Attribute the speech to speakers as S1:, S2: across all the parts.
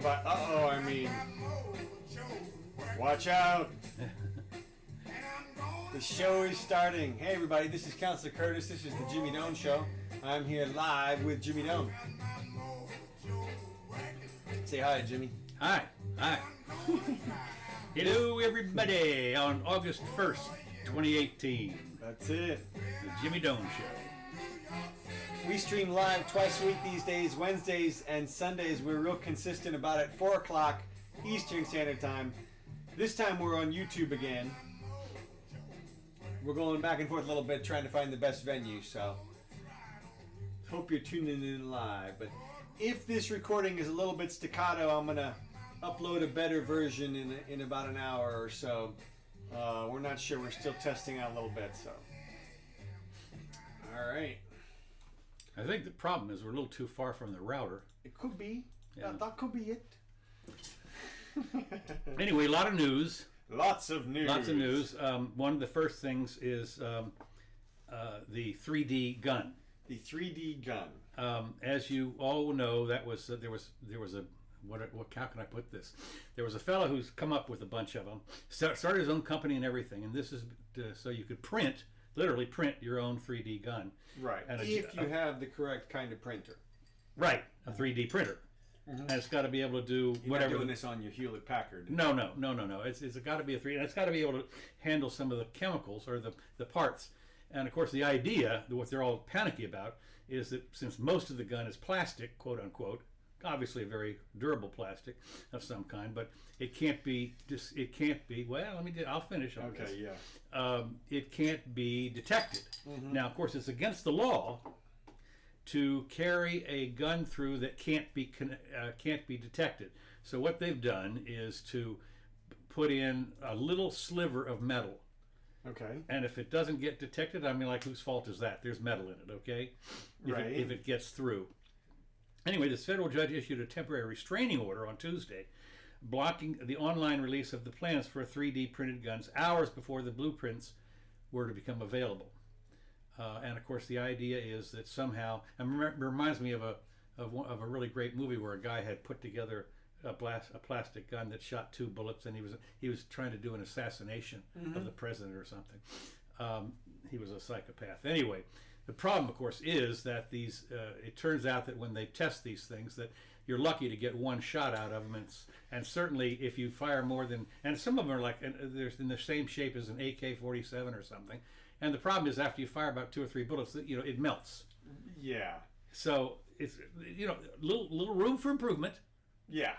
S1: I mean, watch out. The show is starting. Hey everybody, this is Counselor Curtis. This is the Jimmy Doan Show. I'm here live with Jimmy Doan. Say hi, Jimmy.
S2: Hi. Hello everybody on August 1st, 2018.
S1: That's it.
S2: The Jimmy Doan Show.
S1: We stream live twice a week these days, Wednesdays and Sundays. We're real consistent about it. 4 o'clock Eastern Standard Time. This time we're on YouTube again. We're going back and forth a little bit trying to find the best venue, so hope you're tuning in live. But if this recording is a little bit staccato, I'm going to upload a better version in about an hour or so. We're not sure. We're still testing out a little bit, so. All right.
S2: I think the problem is we're a little too far from the router.
S1: It could be.
S2: Yeah.
S1: That could be it.
S2: Anyway, a lot of news.
S1: Lots of news.
S2: One of the first things is the 3D gun.
S1: The 3D gun.
S2: As you all know, that was there was a what? How can I put this? There was a fellow who's come up with a bunch of them. Started his own company and everything, and this is so you could literally print your own 3D gun.
S1: Right. And if you have the correct kind of printer.
S2: Right, a 3D printer. Mm-hmm. And it's got to be able to do
S1: You're
S2: whatever.
S1: Not doing this on your Hewlett Packard.
S2: No. It's got to be a 3D, and it's got to be able to handle some of the chemicals or the parts. And of course, the idea, what they're all panicky about, is that since most of the gun is plastic, quote unquote, obviously a very durable plastic of some kind, but it can't be. Well, I'll finish on this.
S1: Okay, yeah.
S2: It can't be detected.
S1: Mm-hmm.
S2: Now, of course, it's against the law to carry a gun through that can't be detected. So what they've done is to put in a little sliver of metal.
S1: Okay.
S2: And if it doesn't get detected, like, whose fault is that? There's metal in it, okay? If it gets through. Anyway, this federal judge issued a temporary restraining order on Tuesday, blocking the online release of the plans for 3D printed guns hours before the blueprints were to become available. And of course, the idea is that somehow, and it reminds me of a really great movie where a guy had put together a plastic gun that shot 2 bullets, and he was trying to do an assassination of the president or something. He was a psychopath. Anyway, the problem, of course, is that it turns out that when they test these things, that you're lucky to get one shot out of them, and certainly if you fire more than, and some of them are like, they're in the same shape as an AK-47 or something, and the problem is after you fire about 2 or 3 bullets, it melts.
S1: Yeah.
S2: So it's little room for improvement.
S1: Yeah.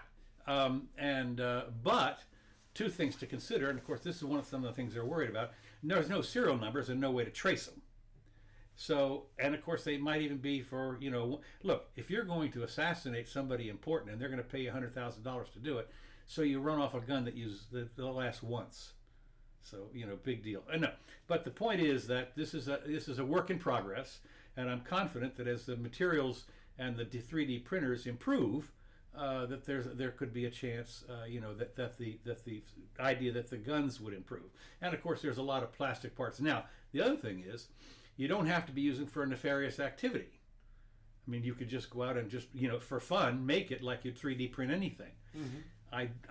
S2: But 2 things to consider, and of course this is some of the things they're worried about. There's no serial numbers and no way to trace them. So, and of course they might even be for, look, if you're going to assassinate somebody important and they're going to pay you $100,000 to do it, so you run off a gun that lasts once. So, big deal. No, but the point is that this is a work in progress, and I'm confident that as the materials and the 3D printers improve, that there could be a chance, that the idea that the guns would improve. And of course, there's a lot of plastic parts. Now, the other thing is, you don't have to be using for a nefarious activity. You could just go out and just, for fun, make it like you'd 3D print anything. Mm-hmm.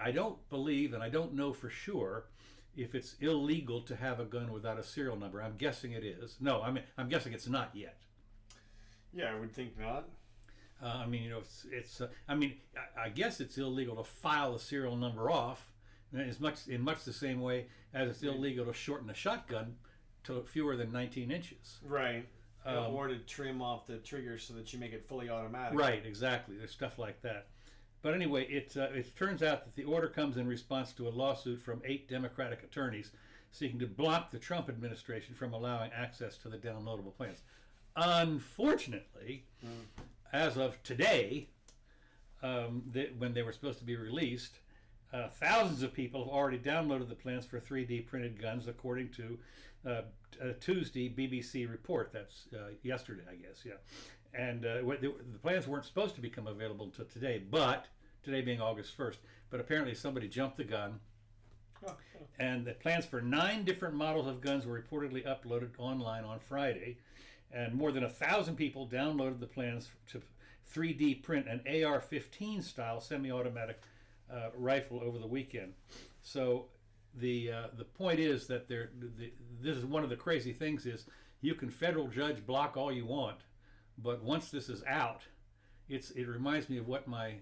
S2: I don't believe, and I don't know for sure, if it's illegal to have a gun without a serial number. I'm guessing it is. No, I'm guessing it's not yet.
S1: Yeah, I would think not.
S2: I guess it's illegal to file a serial number off in much the same way as it's illegal to shorten a shotgun to fewer than 19 inches.
S1: Right. Or to trim off the trigger so that you make it fully automatic.
S2: Right, exactly. There's stuff like that. But anyway, it turns out that the order comes in response to a lawsuit from 8 Democratic attorneys seeking to block the Trump administration from allowing access to the downloadable plans. Unfortunately, as of today, when they were supposed to be released, thousands of people have already downloaded the plans for 3D printed guns, according to a Tuesday BBC report. That's yesterday, I guess, yeah. And the plans weren't supposed to become available until today, but today being August 1st. But apparently somebody jumped the gun. And the plans for 9 different models of guns were reportedly uploaded online on Friday. And more than 1,000 people downloaded the plans 3D print an AR-15 style semi-automatic rifle over the weekend. So the point is that this is one of the crazy things is you can federal judge block all you want, but once this is out, it reminds me of what my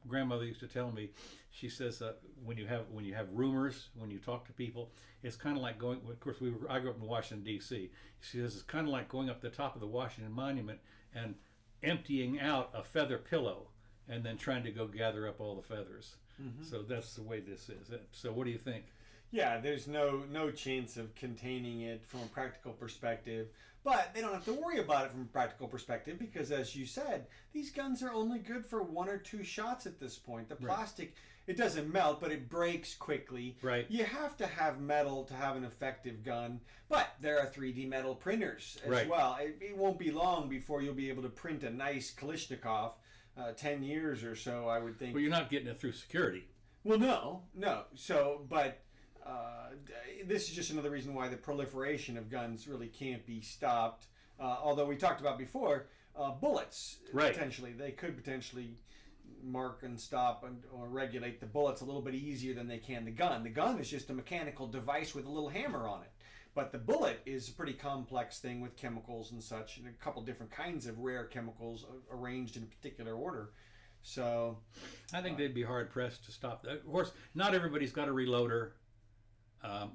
S2: grandmother used to tell me. She says when you have rumors, when you talk to people, it's kind of like going. Of course, I grew up in Washington D.C. She says it's kind of like going up the top of the Washington Monument and emptying out a feather pillow, and then trying to go gather up all the feathers. Mm-hmm. So that's the way this is. So what do you think?
S1: Yeah, there's no chance of containing it from a practical perspective, but they don't have to worry about it from a practical perspective because, as you said, these guns are only good for 1 or 2 shots at this point. The plastic, it doesn't melt, but it breaks quickly.
S2: Right.
S1: You have to have metal to have an effective gun, but there are 3D metal printers as well. It won't be long before you'll be able to print a nice Kalashnikov, 10 years or so, I would think.
S2: Well, you're not getting it through security.
S1: Well, no. So, but... this is just another reason why the proliferation of guns really can't be stopped. Although we talked about before, bullets, potentially. They could potentially mark and stop or regulate the bullets a little bit easier than they can the gun. The gun is just a mechanical device with a little hammer on it. But the bullet is a pretty complex thing with chemicals and such, and a couple different kinds of rare chemicals arranged in a particular order. So
S2: I think they'd be hard-pressed to stop that. Of course, not everybody's got a reloader.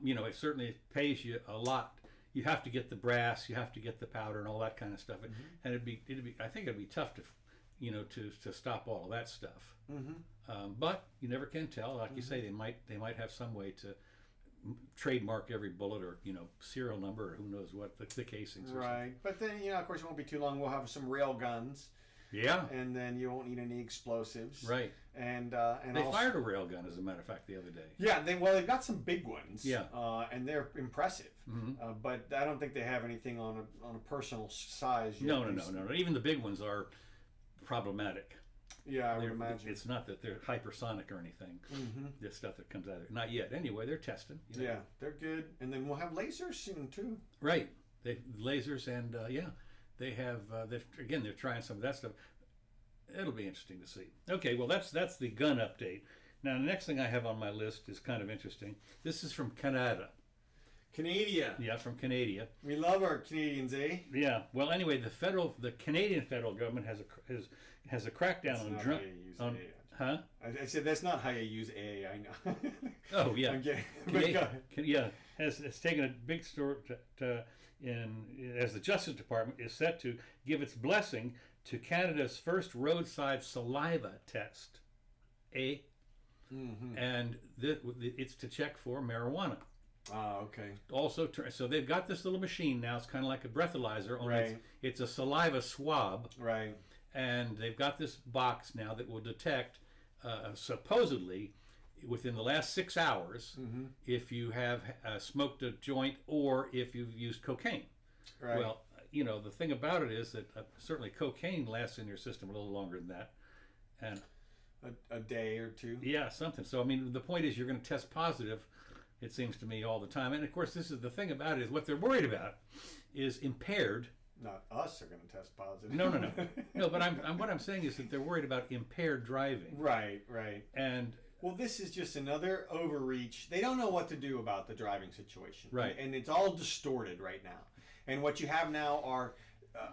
S2: It certainly pays you a lot. You have to get the brass, you have to get the powder, and all that kind of stuff. Mm-hmm. And it'd be. I think it'd be tough to stop all of that stuff. Mm-hmm. But you never can tell. Like you say, they might have some way to trademark every bullet or serial number or who knows what the casings.
S1: Right, but then of course it won't be too long. We'll have some rail guns.
S2: Yeah,
S1: and then you won't need any explosives.
S2: Right,
S1: and
S2: they fired a rail gun, as a matter of fact, the other day.
S1: Yeah, they've got some big ones.
S2: Yeah,
S1: and they're impressive. Mm-hmm. But I don't think they have anything on a personal size yet.
S2: No. Even the big ones are problematic.
S1: Yeah, I would imagine.
S2: It's not that they're hypersonic or anything. Mm-hmm. The stuff that comes out of it, not yet. Anyway, they're testing.
S1: Yeah, they're good, and then we'll have lasers soon too.
S2: Right, lasers and They have, they're trying some of that stuff. It'll be interesting to see. Okay, well, that's the gun update. Now, the next thing I have on my list is kind of interesting. This is from Canada.
S1: Canada.
S2: Yeah, from Canada.
S1: We love our Canadians, eh?
S2: Yeah. Well, anyway, the Canadian federal government has a crackdown on drunk. Huh?
S1: I said that's not how you use AA. I know.
S2: Oh yeah.
S1: Okay.
S2: Has taken a big step as the Justice Department is set to give its blessing to Canada's first roadside saliva test. Mm-hmm. And it's to check for marijuana.
S1: Okay.
S2: Also, so they've got this little machine now. It's kind of like a breathalyzer, only it's a saliva swab.
S1: Right.
S2: And they've got this box now that will detect, supposedly, within the last 6 hours, mm-hmm. if you have smoked a joint or if you've used cocaine.
S1: Right.
S2: Well, the thing about it is that certainly cocaine lasts in your system a little longer than that, and
S1: a day or two.
S2: Yeah, something. So I mean, the point is you're going to test positive. It seems to me all the time, and of course, this is the thing about it is what they're worried about is impaired.
S1: Not us are going to test positive.
S2: No. But what I'm saying is that they're worried about impaired driving.
S1: Right.
S2: And
S1: well, this is just another overreach. They don't know what to do about the driving situation.
S2: Right.
S1: And it's all distorted right now. And what you have now are,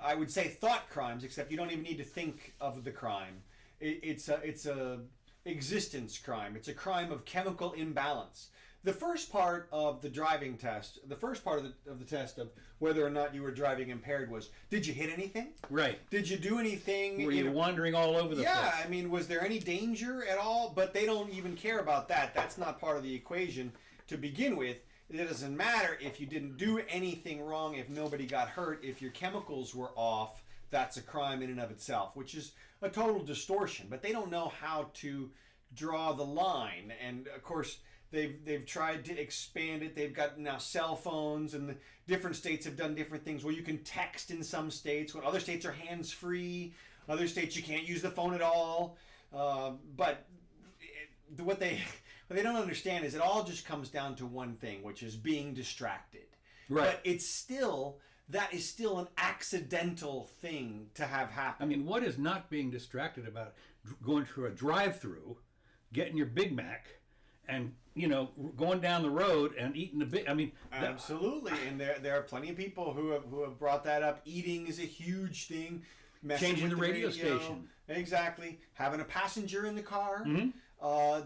S1: I would say, thought crimes, except you don't even need to think of the crime. It's a existence crime. It's a crime of chemical imbalance. The first part of the driving test, the first part of the test of whether or not you were driving impaired was, did you hit anything?
S2: Right.
S1: Did you do anything?
S2: Were you wandering all over the place?
S1: Yeah, I mean, was there any danger at all? But they don't even care about that. That's not part of the equation to begin with. It doesn't matter if you didn't do anything wrong, if nobody got hurt, if your chemicals were off, that's a crime in and of itself, which is a total distortion. But they don't know how to draw the line. And, of course, They've tried to expand it. They've got now cell phones, and the different states have done different things where you can text in some states. When other states are hands-free, other states you can't use the phone at all. But what they don't understand is it all just comes down to one thing, which is being distracted.
S2: Right.
S1: But it's still that is still an accidental thing to have happen.
S2: I mean, what is not being distracted about going through a drive-through, getting your Big Mac, and going down the road and eating the big. I mean,
S1: absolutely. And there are plenty of people who have brought that up. Eating is a huge thing.
S2: Changing the radio station.
S1: Exactly. Having a passenger in the car.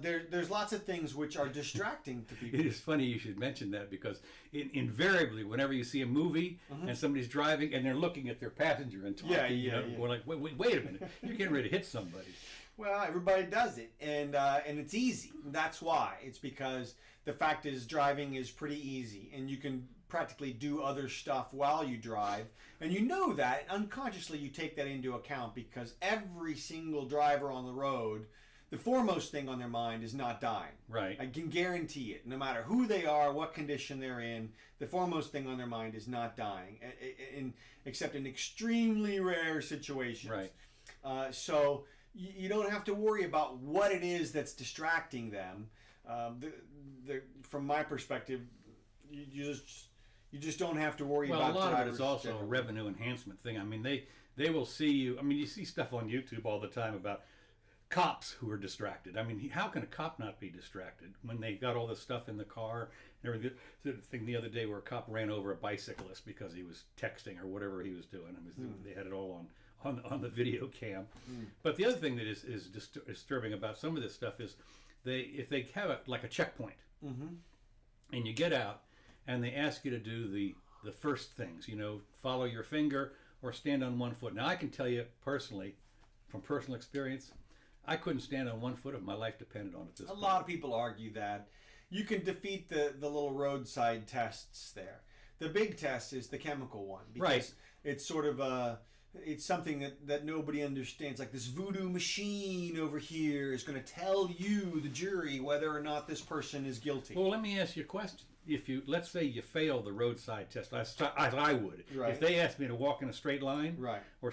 S1: There's lots of things which are distracting to people.
S2: It is funny you should mention that, because invariably, whenever you see a movie and somebody's driving and they're looking at their passenger and talking, going like, wait a minute, you're getting ready to hit somebody.
S1: Well, everybody does it, and it's easy. That's why. It's because the fact is driving is pretty easy, and you can practically do other stuff while you drive, and you know that. Unconsciously, you take that into account, because every single driver on the road, the foremost thing on their mind is not dying.
S2: Right.
S1: I can guarantee it. No matter who they are, what condition they're in, the foremost thing on their mind is not dying, except in extremely rare situations.
S2: Right.
S1: So you don't have to worry about what it is that's distracting them. From my perspective, you just don't have to worry about.
S2: Well, a lot of it is also a revenue enhancement thing. I mean, they will see you. I mean, you see stuff on YouTube all the time about cops who are distracted. I mean, how can a cop not be distracted when they got all this stuff in the car and everything? The thing the other day where a cop ran over a bicyclist because he was texting or whatever he was doing. I mean, they had it all on the video cam. But the other thing that is disturbing about some of this stuff is if they have a checkpoint, and you get out and they ask you to do the first things, follow your finger or stand on one foot. Now, I can tell you personally, from personal experience, I couldn't stand on one foot if my life depended on it.
S1: A lot of people argue that you can defeat the little roadside tests there. The big test is the chemical one, because it's sort of it's something that nobody understands. Like, this voodoo machine over here is going to tell you, the jury, whether or not this person is guilty.
S2: Well, let me ask you a question. Let's say you fail the roadside test, as I would.
S1: Right.
S2: If they asked me to walk in a straight line,
S1: right,
S2: or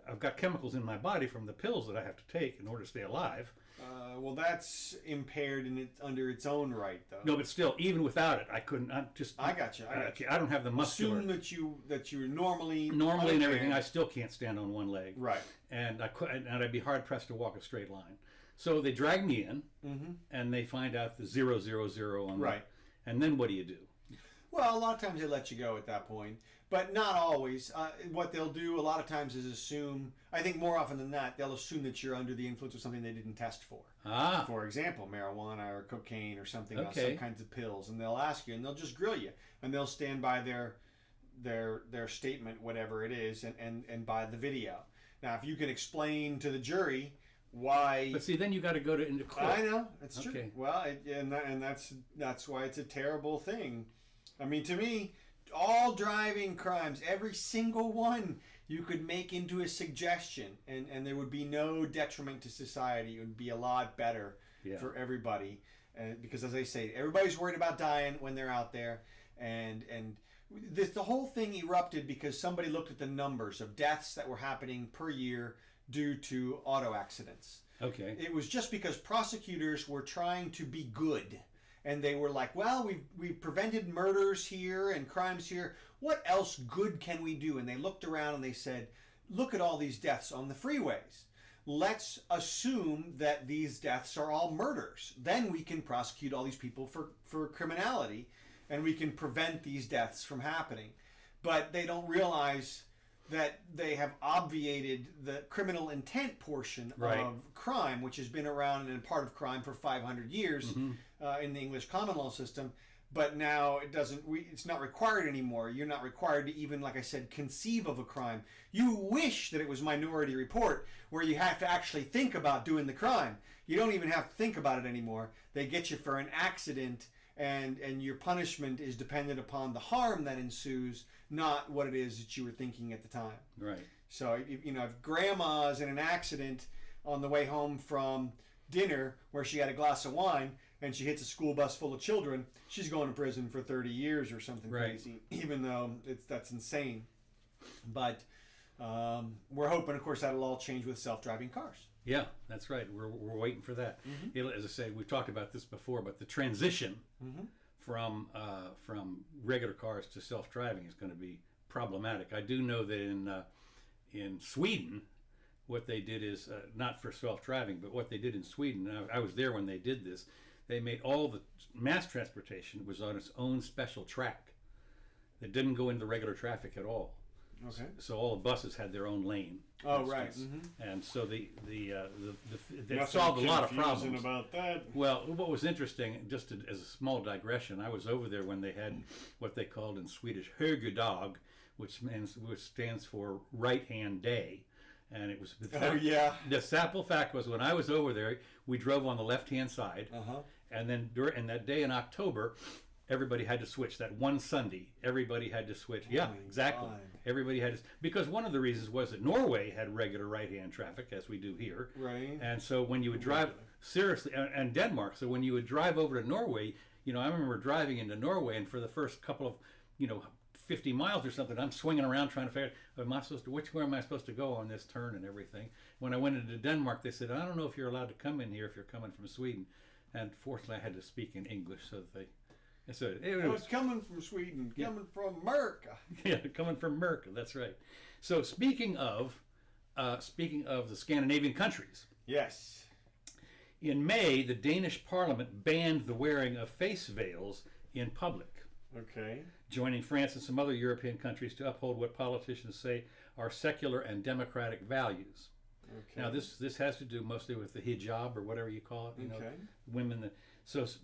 S2: I've got chemicals in my body from the pills that I have to take in order to stay alive.
S1: Well, that's impaired under its own right, though.
S2: No, but still, even without it, I couldn't.
S1: I got you.
S2: I don't have the muscular.
S1: Assume that you're normally
S2: and everything. I still can't stand on one leg.
S1: Right.
S2: And I'd be hard pressed to walk a straight line. So they drag me in, and they find out the 000 on
S1: right.
S2: And then what do you do?
S1: Well, a lot of times they let you go at that point, but not always. What they'll do a lot of times is assume, I think more often than not, they'll assume that you're under the influence of something they didn't test for. For example, marijuana or cocaine or something else, some kinds of pills. And they'll ask you, and they'll just grill you. And they'll stand by their statement, whatever it is, and by the video. Now, if you can explain to the jury why...
S2: But see, then you got to go into court.
S1: I know, that's true. Well, and that's why it's a terrible thing. I mean, to me, all driving crimes, every single one, you could make into a suggestion, and there would be no detriment to society. It would be a lot better for everybody. Because, as I say, everybody's worried about dying when they're out there. And the whole thing erupted because somebody looked at the numbers of deaths that were happening per year due to auto accidents.
S2: Okay.
S1: It was just because prosecutors were trying to be good. And they were like, well, we've prevented murders here and crimes here. What else good can we do? And they looked around and they said, look at all these deaths on the freeways. Let's assume that these deaths are all murders. Then we can prosecute all these people for criminality, and we can prevent these deaths from happening. But they don't realize that they have obviated the criminal intent portion of crime, which has been around and part of crime for 500 years in the English common law system. But now it's not required anymore. You're not required to even, like I said, conceive of a crime. You wish that it was Minority Report, where you have to actually think about doing the crime. You don't even have to think about it anymore. They get you for an accident, and your punishment is dependent upon the harm that ensues, not what it is that you were thinking at the time.
S2: Right.
S1: So, if grandma's in an accident on the way home from dinner where she had a glass of wine and she hits a school bus full of children, she's going to prison for 30 years or something crazy, even though that's insane. But we're hoping, of course, that'll all change with self-driving cars.
S2: Yeah, that's right. We're waiting for that. As I say, we've talked about this before, but the transition from regular cars to self-driving is going to be problematic. I do know that in Sweden, what they did is not for self-driving, but what they did in Sweden. And I was there when they did this. They made all the mass transportation was on its own special track. It didn't go into regular traffic at all.
S1: Okay.
S2: So all the buses had their own lane.
S1: Oh, right.
S2: And so they
S3: Nothing
S2: solved a lot of
S3: confusing
S2: problems.
S3: about that.
S2: Well, what was interesting, as a small digression, I was over there when they had what they called in Swedish "högerdag," which stands for right hand day, and it was.
S1: Oh, yeah.
S2: The simple fact was, when I was over there, we drove on the left hand side, and then during that day in October, everybody had to switch. That one Sunday, everybody had to switch. Yeah,
S1: my
S2: exactly.
S1: God.
S2: Everybody had to, because one of the reasons was that Norway had regular right-hand traffic, as we do here.
S1: Right.
S2: And so when you would drive, seriously, and Denmark, so when you would drive over to Norway, I remember driving into Norway, and for the first couple of, 50 miles or something, I'm swinging around trying to figure out, which way am I supposed to go on this turn and everything. When I went into Denmark, they said, I don't know if you're allowed to come in here if you're coming from Sweden. And fortunately, I had to speak in English, so that it was
S1: coming from Sweden, coming from America.
S2: Yeah, coming from America. That's right. So speaking of the Scandinavian countries,
S1: Yes.
S2: in May the Danish Parliament banned the wearing of face veils in public,
S1: Okay.
S2: joining France and some other European countries to uphold what politicians say are secular and democratic values.
S1: Okay.
S2: Now this has to do mostly with the hijab or whatever you call it.
S1: Okay.
S2: Women.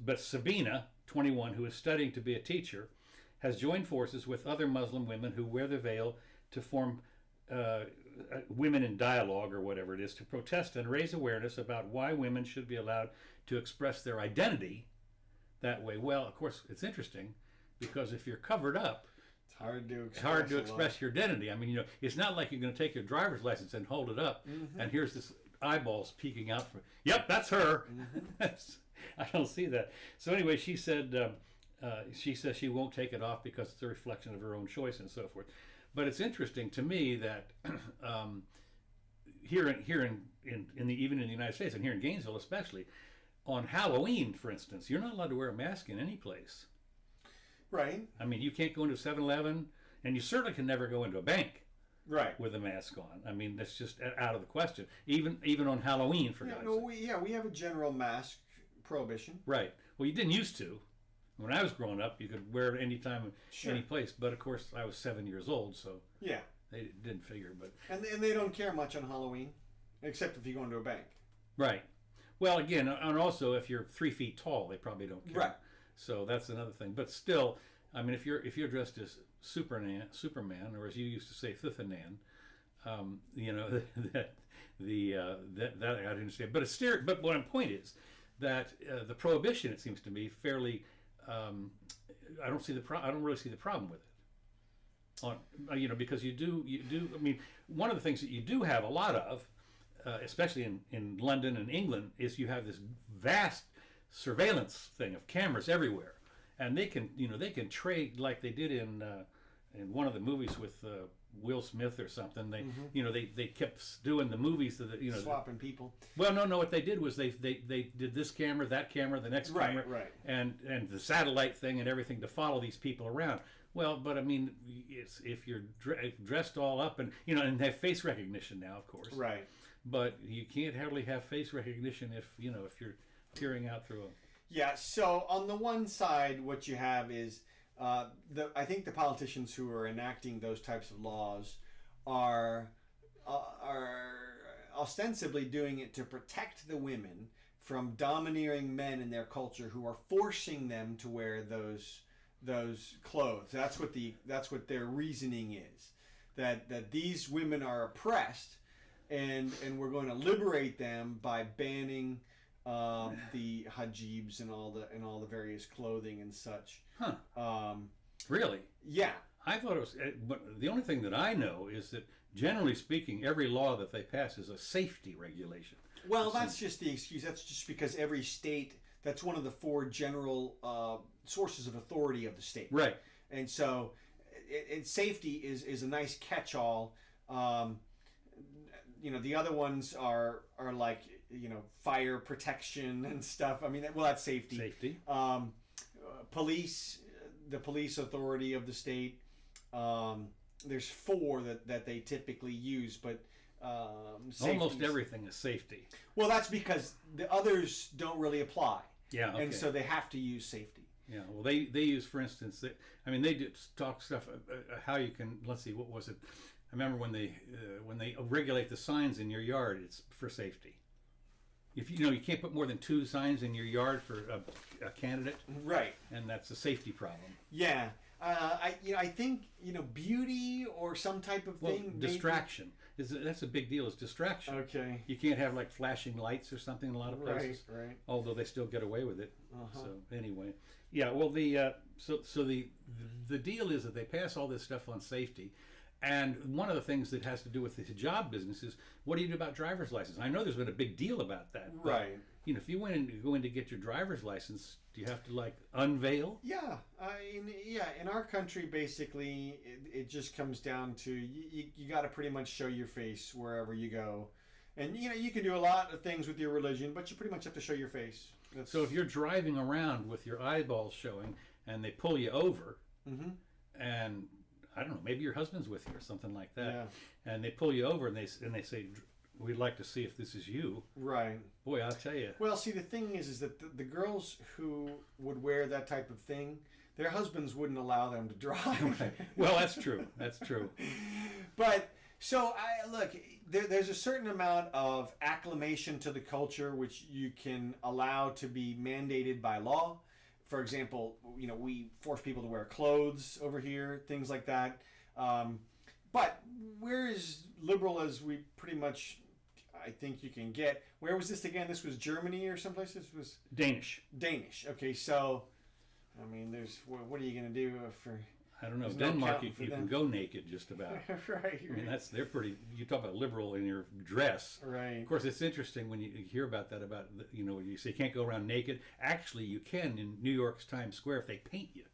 S2: But Sabina, 21, who is studying to be a teacher, has joined forces with other Muslim women who wear the veil to form Women in Dialogue, or whatever it is, to protest and raise awareness about why women should be allowed to express their identity that way. Well, of course, it's interesting because if you're covered up,
S1: It's hard to express.
S2: it's hard to
S1: a
S2: express
S1: lot.
S2: your identity. I mean, it's not like you're going to take your driver's license and hold it up, and here's this eyeballs peeking out from. Yep, that's her. I don't see that. So anyway, she said she won't take it off because it's a reflection of her own choice and so forth. But it's interesting to me that here in even in the United States and here in Gainesville especially, on Halloween, for instance, you're not allowed to wear a mask in any place.
S1: Right.
S2: I mean, you can't go into 7-Eleven, and you certainly can never go into a bank
S1: Right.
S2: with a mask on. I mean, that's just out of the question. Even on Halloween, for
S1: Yeah,
S2: God's
S1: no,
S2: sake.
S1: we have a general mask prohibition.
S2: Right. Well, you didn't used to. When I was growing up, you could wear it anytime,
S1: Sure.
S2: any place. But of course, I was 7 years old, so
S1: Yeah.
S2: they didn't figure. But
S1: And they don't care much on Halloween, except if you go into a bank.
S2: right. Well, again, and also if you're 3 feet tall, they probably don't care.
S1: Right.
S2: So that's another thing. But still, I mean, if you're dressed as Superman, or as you used to say, Thithanan, that I understand. But But what my point is that the prohibition, it seems to me, fairly. I don't really see the problem with it. Because you do. I mean, one of the things that you do have a lot of, especially in London and England, is you have this vast surveillance thing of cameras everywhere, and they can trade like they did in one of the movies with Will Smith or something. They kept doing the movies that
S1: Swapping people.
S2: Well, no. What they did was they did this camera, that camera, the next camera,
S1: Right.
S2: and the satellite thing and everything to follow these people around. Well, but I mean, if you're dressed all up and have face recognition now, of course.
S1: Right.
S2: But you can't hardly have face recognition if you're peering out through a.
S1: Yeah. So on the one side, what you have is I think the politicians who are enacting those types of laws are ostensibly doing it to protect the women from domineering men in their culture who are forcing them to wear those clothes. That's what their reasoning is. That these women are oppressed, and we're going to liberate them by banning the hijabs and all the various clothing and such.
S2: Huh. Really?
S1: Yeah.
S2: I thought it was, but the only thing that I know is that generally speaking, every law that they pass is a safety regulation.
S1: Well, that's just the excuse. That's just because every state, that's one of the 4 general sources of authority of the state.
S2: Right.
S1: And so, safety is a nice catch-all. The other ones are like, fire protection and stuff. I mean, well, that's safety.
S2: Safety.
S1: Police, the police authority of the state. there's four that they typically use, but
S2: Almost
S1: safeties-
S2: everything is safety.
S1: Well, that's because the others don't really apply,
S2: Yeah. Okay.
S1: and so they have to use safety.
S2: Yeah, well, they use, for instance, they do talk stuff how you can. Let's see, what was it? I remember when they regulate the signs in your yard, it's for safety. If you can't put more than 2 signs in your yard for a candidate,
S1: Right.
S2: and that's a safety problem.
S1: Yeah. I think beauty or some type of
S2: Well,
S1: thing.
S2: distraction that's a big deal. Is distraction.
S1: Okay.
S2: You can't have like flashing lights or something in a lot of places.
S1: Right.
S2: Although they still get away with it.
S1: Uh-huh.
S2: So anyway, yeah. Well, the deal is that they pass all this stuff on safety, and one of the things that has to do with the hijab business is what do you do about driver's license? I know there's been a big deal about that. but,
S1: Right.
S2: if you go in to get your driver's license, do you have to like unveil?
S1: Yeah, in our country, basically, it just comes down to you got to pretty much show your face wherever you go, and you can do a lot of things with your religion, but you pretty much have to show your face.
S2: So if you're driving around with your eyeballs showing and they pull you over,
S1: Mhm.
S2: and I don't know, maybe your husband's with you or something like that,
S1: Yeah.
S2: and they pull you over and they say, "We'd like to see if this is you."
S1: Right.
S2: Boy, I'll tell you.
S1: Well, see, the thing is that the girls who would wear that type of thing, their husbands wouldn't allow them to drive.
S2: Well, that's true. That's true.
S1: But so look, there's a certain amount of acclimation to the culture which you can allow to be mandated by law. For example, we force people to wear clothes over here, things like that. But we're as liberal as we pretty much, I think, you can get. Where was this again? This was Germany or someplace? This was
S2: Danish.
S1: Okay, so I mean, what are you going to do for?
S2: I don't know.
S1: There's no
S2: Denmark,
S1: counting for
S2: you
S1: them.
S2: can go naked just about.
S1: Right.
S2: I mean, they're pretty. You talk about liberal in your dress.
S1: Right.
S2: Of course, it's interesting when you hear about that. You say you can't go around naked. Actually, you can in New York's Times Square if they paint you.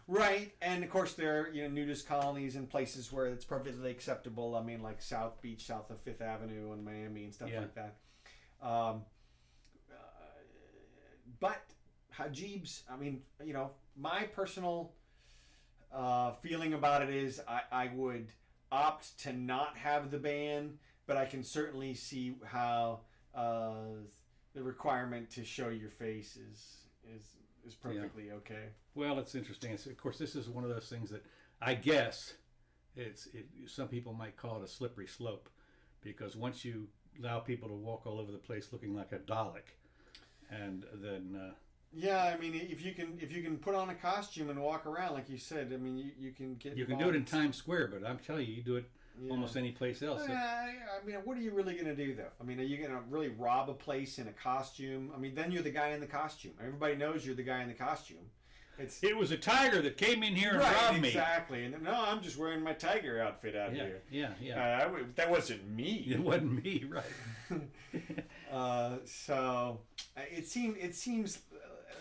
S1: Right, and of course there are nudist colonies and places where it's perfectly acceptable. I mean, like South Beach, south of Fifth Avenue in Miami and stuff
S2: Yeah.
S1: like that. But hijabs, I mean, my personal feeling about it is I would opt to not have the ban, but I can certainly see how the requirement to show your face is perfectly okay.
S2: Well, it's interesting. Of course, this is one of those things that I guess some people might call it a slippery slope, because once you allow people to walk all over the place looking like a Dalek, and then
S1: Yeah, I mean, if you can put on a costume and walk around like you said, I mean, you can get.
S2: you can do it in Times Square, but I'm telling you, you do it
S1: Yeah.
S2: almost any place else.
S1: I mean, what are you really going to do, though? I mean, are you going to really rob a place in a costume? I mean, then you're the guy in the costume. Everybody knows you're the guy in the costume.
S2: It was a tiger that came in here and
S1: right,
S2: robbed me.
S1: exactly. And no, I'm just wearing my tiger outfit out here.
S2: Yeah.
S1: That wasn't me.
S2: It wasn't me, right?
S1: So it seems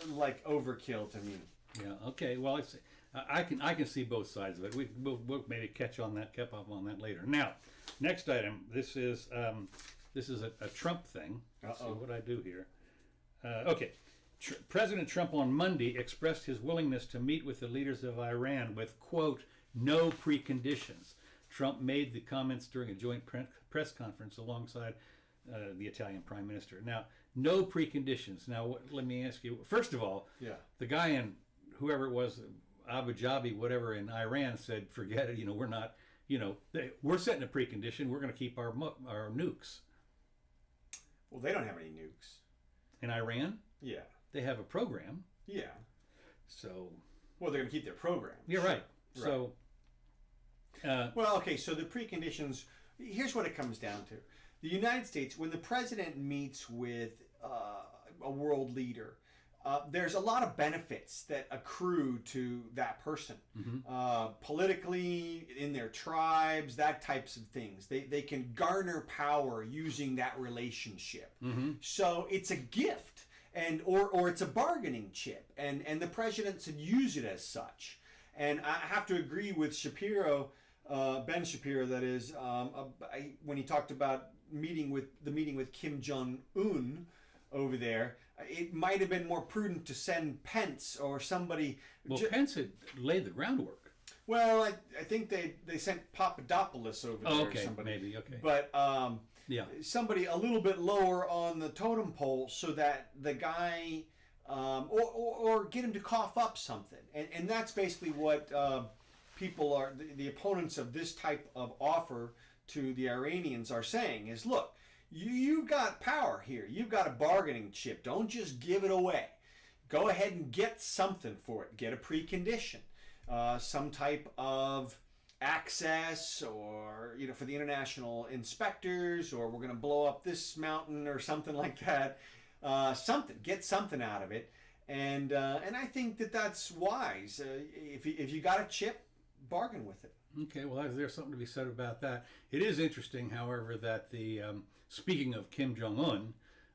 S1: like overkill to me.
S2: Yeah. Okay. Well, I can see both sides of it. We'll maybe catch up on that later. Now, next item. This is a Trump thing. Let's see what I do here. Okay. President Trump on Monday expressed his willingness to meet with the leaders of Iran with, quote, no preconditions. Trump made the comments during a joint press conference alongside the Italian Prime Minister. Now, no preconditions. Now, let me ask you, first of all, the guy in, whoever it was, Abu Dhabi, whatever, in Iran said, forget it, we're not, we're setting a precondition, we're going to keep our nukes.
S1: Well, they don't have any nukes.
S2: In Iran?
S1: Yeah.
S2: They have a program.
S1: Yeah.
S2: So.
S1: Well, they're going to keep their program.
S2: You're right. So.
S1: Well, okay. So the preconditions. Here's what it comes down to: the United States, when the president meets with a world leader, there's a lot of benefits that accrue to that person, politically, in their tribes, that types of things. They can garner power using that relationship. So it's a gift. Or it's a bargaining chip, and the president should use it as such. And I have to agree with Shapiro, Ben Shapiro, that is, when he talked about the meeting with Kim Jong-un over there. It might have been more prudent to send Pence or somebody.
S2: Well, Pence had laid the groundwork.
S1: Well, I think they sent Papadopoulos over there.
S2: Oh,
S1: Or
S2: okay,
S1: somebody.
S2: maybe, okay.
S1: But
S2: Yeah.
S1: somebody a little bit lower on the totem pole, so that the guy, or get him to cough up something, and that's basically what people are the opponents of this type of offer to the Iranians are saying is, look, you've got power here, you've got a bargaining chip, don't just give it away, go ahead and get something for it, get a precondition, some type of access, or for the international inspectors, or we're going to blow up this mountain or something like that, get something out of it, and I think that's wise. If you got a chip, bargain with it.
S2: Okay, well, there's something to be said about that. It is interesting, however, that the speaking of Kim Jong Un,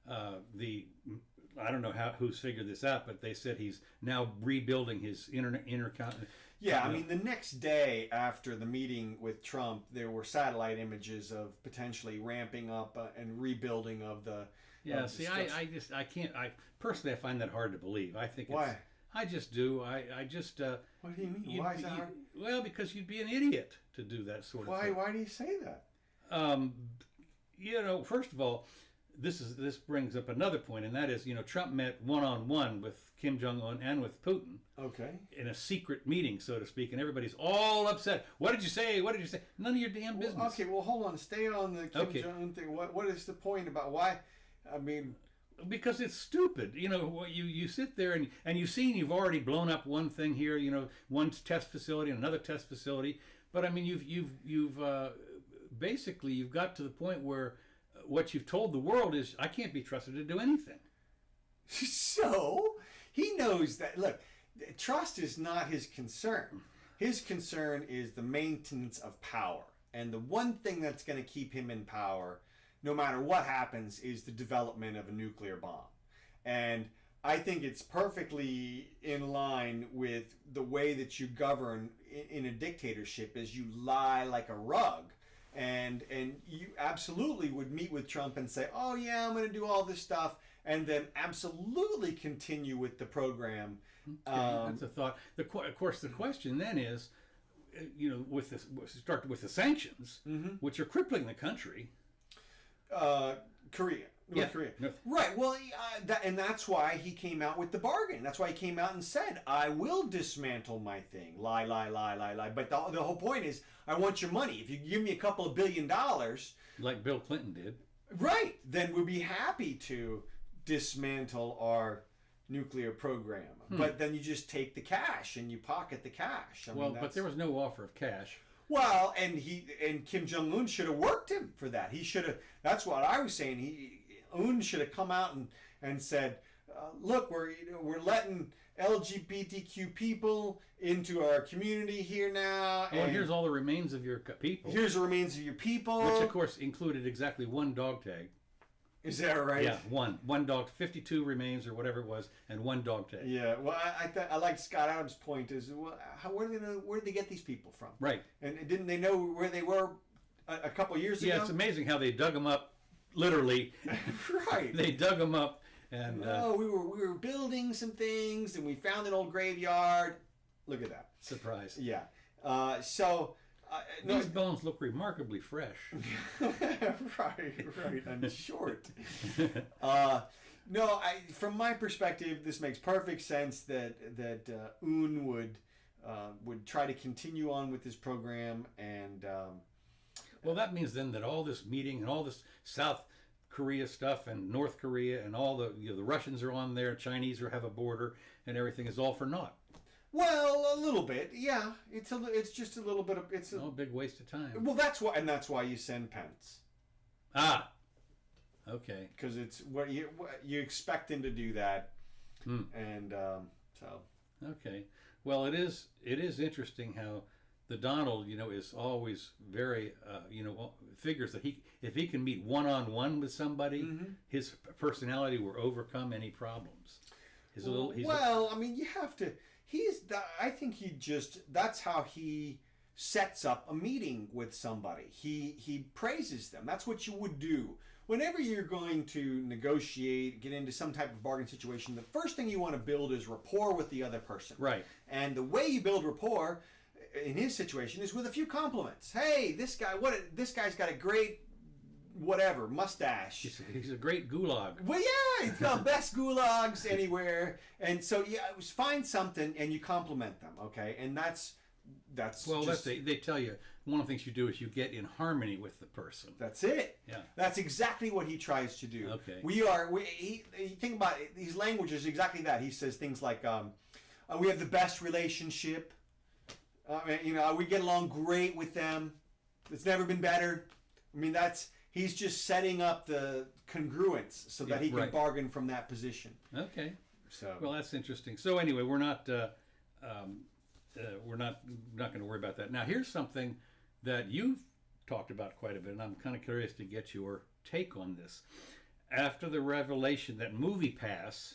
S2: I don't know who's figured this out, but they said he's now rebuilding his intercontinental.
S1: Yeah, I mean, the next day after the meeting with Trump, there were satellite images of potentially ramping up and rebuilding of the.
S2: Yeah, see, I can't. Personally, I find that hard to believe. I think
S1: Why?
S2: I just do. I just.
S1: What do you mean? Why is that hard?
S2: Well, because you'd be an idiot to do that sort of thing.
S1: Why do you say that?
S2: First of all, this brings up another point, and that is, Trump met one-on-one with Kim Jong-un and with Putin.
S1: Okay.
S2: In a secret meeting, so to speak, and everybody's all upset. What did you say? What did you say? None of your damn business.
S1: Well, okay, well, hold on. Stay on the Kim Jong-un thing. What is the point about why? I mean,
S2: because it's stupid. You sit there and you've already blown up one thing here. One test facility and another test facility. But I mean, you've basically you've got to the point where what you've told the world is, I can't be trusted to do anything.
S1: So he knows that. Look, trust is not his concern. His concern is the maintenance of power, and the one thing that's going to keep him in power, no matter what happens, is the development of a nuclear bomb. And I think it's perfectly in line with the way that you govern in a dictatorship, is you lie like a rug. And you absolutely would meet with Trump and say, oh yeah, I'm going to do all this stuff, and then absolutely continue with the program.
S2: That's a thought. Of course, the question then is, with this, start with the sanctions, which are crippling the country.
S1: Korea. North Korea. Right. Well, that's why he came out with the bargain. That's why he came out and said, I will dismantle my thing. Lie. But the whole point is, I want your money. If you give me a couple of $1 billion.
S2: Like Bill Clinton did.
S1: Right. Then we'd be happy to dismantle our nuclear program. But then you just take the cash and you pocket the cash.
S2: But there was no offer of cash.
S1: Well, and Kim Jong-un should have worked him for that. He should have. That's what I was saying. Un should have come out and said, "Look, we're letting LGBTQ people into our community here now.
S2: And here's all the remains of your people.
S1: Here's the remains of your people."
S2: Which, of course, included exactly one dog tag.
S1: Is that right?
S2: Yeah, one dog, 52 remains or whatever it was, and one dog tag.
S1: Yeah, well, I like Scott Adams' point is, well, where do they know, where did they get these people from?
S2: Right.
S1: And didn't they know where they were a couple of years ago?
S2: Yeah, it's amazing how they dug them up, literally.
S1: Right.
S2: They dug them up, and
S1: we were building some things, and we found an old graveyard. Look at that.
S2: Surprise.
S1: Yeah.
S2: These bones look remarkably fresh.
S1: right, and short. From my perspective, this makes perfect sense that Un would try to continue on with this program, and
S2: well, that means then that all this meeting and all this South Korea stuff and North Korea and all the the Russians are on there, Chinese have a border, and everything is all for naught.
S1: Well, a little bit, yeah. It's just a little bit of
S2: a big waste of time.
S1: Well, that's why you send Pence.
S2: Ah, okay.
S1: Because it's what you expect him to do that, and so.
S2: Okay, well, it is interesting how the Donald, is always very, figures that if he can meet one-on-one with somebody, his personality will overcome any problems.
S1: You have to. I think that's how he sets up a meeting with somebody. He praises them. That's what you would do. Whenever you're going to negotiate, get into some type of bargain situation, the first thing you want to build is rapport with the other person.
S2: Right.
S1: And the way you build rapport in his situation, is with a few compliments. Hey, this guy's got a great whatever mustache.
S2: He's a great gulag.
S1: Well, yeah, he's got best gulags anywhere, and so yeah, it was find something and you compliment them, okay, and that's
S2: Well,
S1: just,
S2: they tell you one of the things you do is you get in harmony with the person.
S1: that's it.
S2: Yeah.
S1: That's exactly what he tries to do.
S2: Okay.
S1: He think about it, his language is exactly that. He says things like, we have the best relationship. We get along great with them. It's never been better. I mean, he's just setting up the congruence so that he can
S2: right.
S1: bargain from that position.
S2: Okay.
S1: So
S2: Well, that's interesting. So anyway, we're not going to worry about that. Now, here's something that you've talked about quite a bit, and I'm kind of curious to get your take on this. After the revelation that MoviePass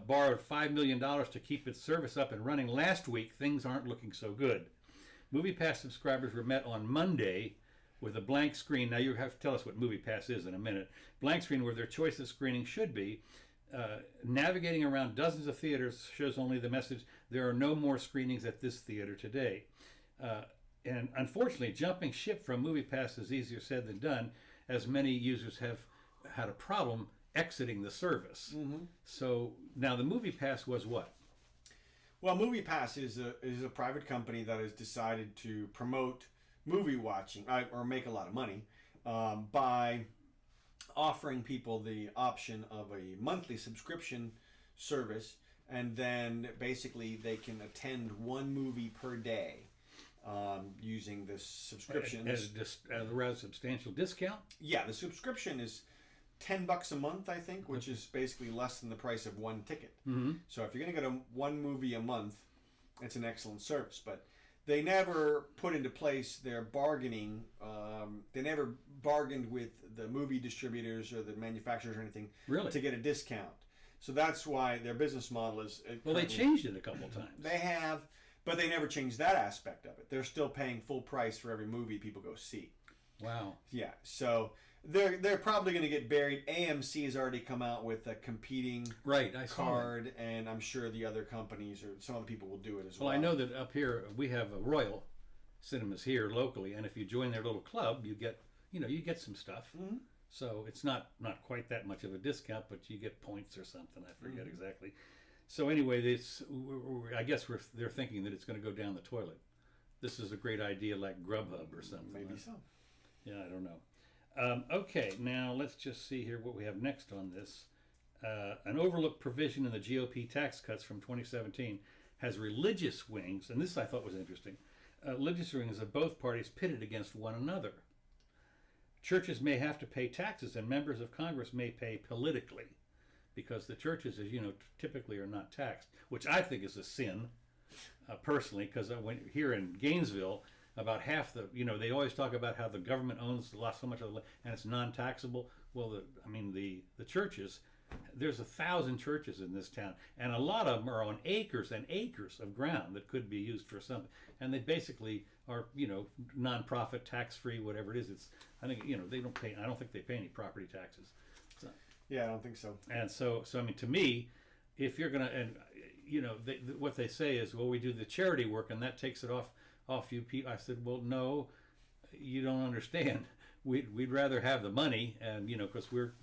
S2: borrowed $5 million to keep its service up and running last week, things aren't looking so good. MoviePass subscribers were met on Monday with a blank screen. Now, you have to tell us what MoviePass is in a minute. Blank screen where their choice of screening should be. Navigating around dozens of theaters shows only the message, there are no more screenings at this theater today. And unfortunately, jumping ship from MoviePass is easier said than done, as many users have had a problem exiting the service. Mm-hmm. So now the MoviePass was what?
S1: Well, MoviePass is a private company that has decided to promote movie watching or make a lot of money by offering people the option of a monthly subscription service, and then basically they can attend one movie per day using this subscription.
S2: At a rather substantial discount?
S1: Yeah, the subscription is $10 a month, I think, which is basically less than the price of one ticket.
S2: Mm-hmm.
S1: So if you're going to get one movie a month, it's an excellent service. But they never put into place their bargaining. They never bargained with the movie distributors or the manufacturers or anything to get a discount. So that's why their business model is...
S2: Well, they changed it a couple times.
S1: They have, but they never changed that aspect of it. They're still paying full price for every movie people go see.
S2: Wow.
S1: Yeah, so they're probably going to get buried. AMC has already come out with a competing card, and I'm sure the other companies or some other people will do it as well.
S2: Well, I know that up here we have a Royal Cinemas here locally, and if you join their little club, you get some stuff. Mm-hmm. So it's not quite that much of a discount, but you get points or something. I forget exactly. So anyway, I guess they're thinking that it's going to go down the toilet. This is a great idea, like Grubhub or something.
S1: Maybe so.
S2: Yeah, I don't know. Okay, now let's just see here what we have next on this. An overlooked provision in the GOP tax cuts from 2017 has religious wings, and this I thought was interesting. Religious wings of both parties pitted against one another. Churches may have to pay taxes, and members of Congress may pay politically, because the churches, as you know, typically are not taxed, which I think is a sin, personally, because here in Gainesville, about half they always talk about how the government owns so much of the land and it's non-taxable. Well, the churches, there's 1,000 churches in this town, and a lot of them are on acres and acres of ground that could be used for something, and they basically are, non-profit, tax-free, whatever it is. I think they don't pay. I don't think they pay any property taxes. So,
S1: yeah, I don't think so.
S2: And so I mean, to me, if you're gonna, and what they say is, well, we do the charity work, and that takes it off you people. I said, well, no, you don't understand. We'd rather have the money, and because we're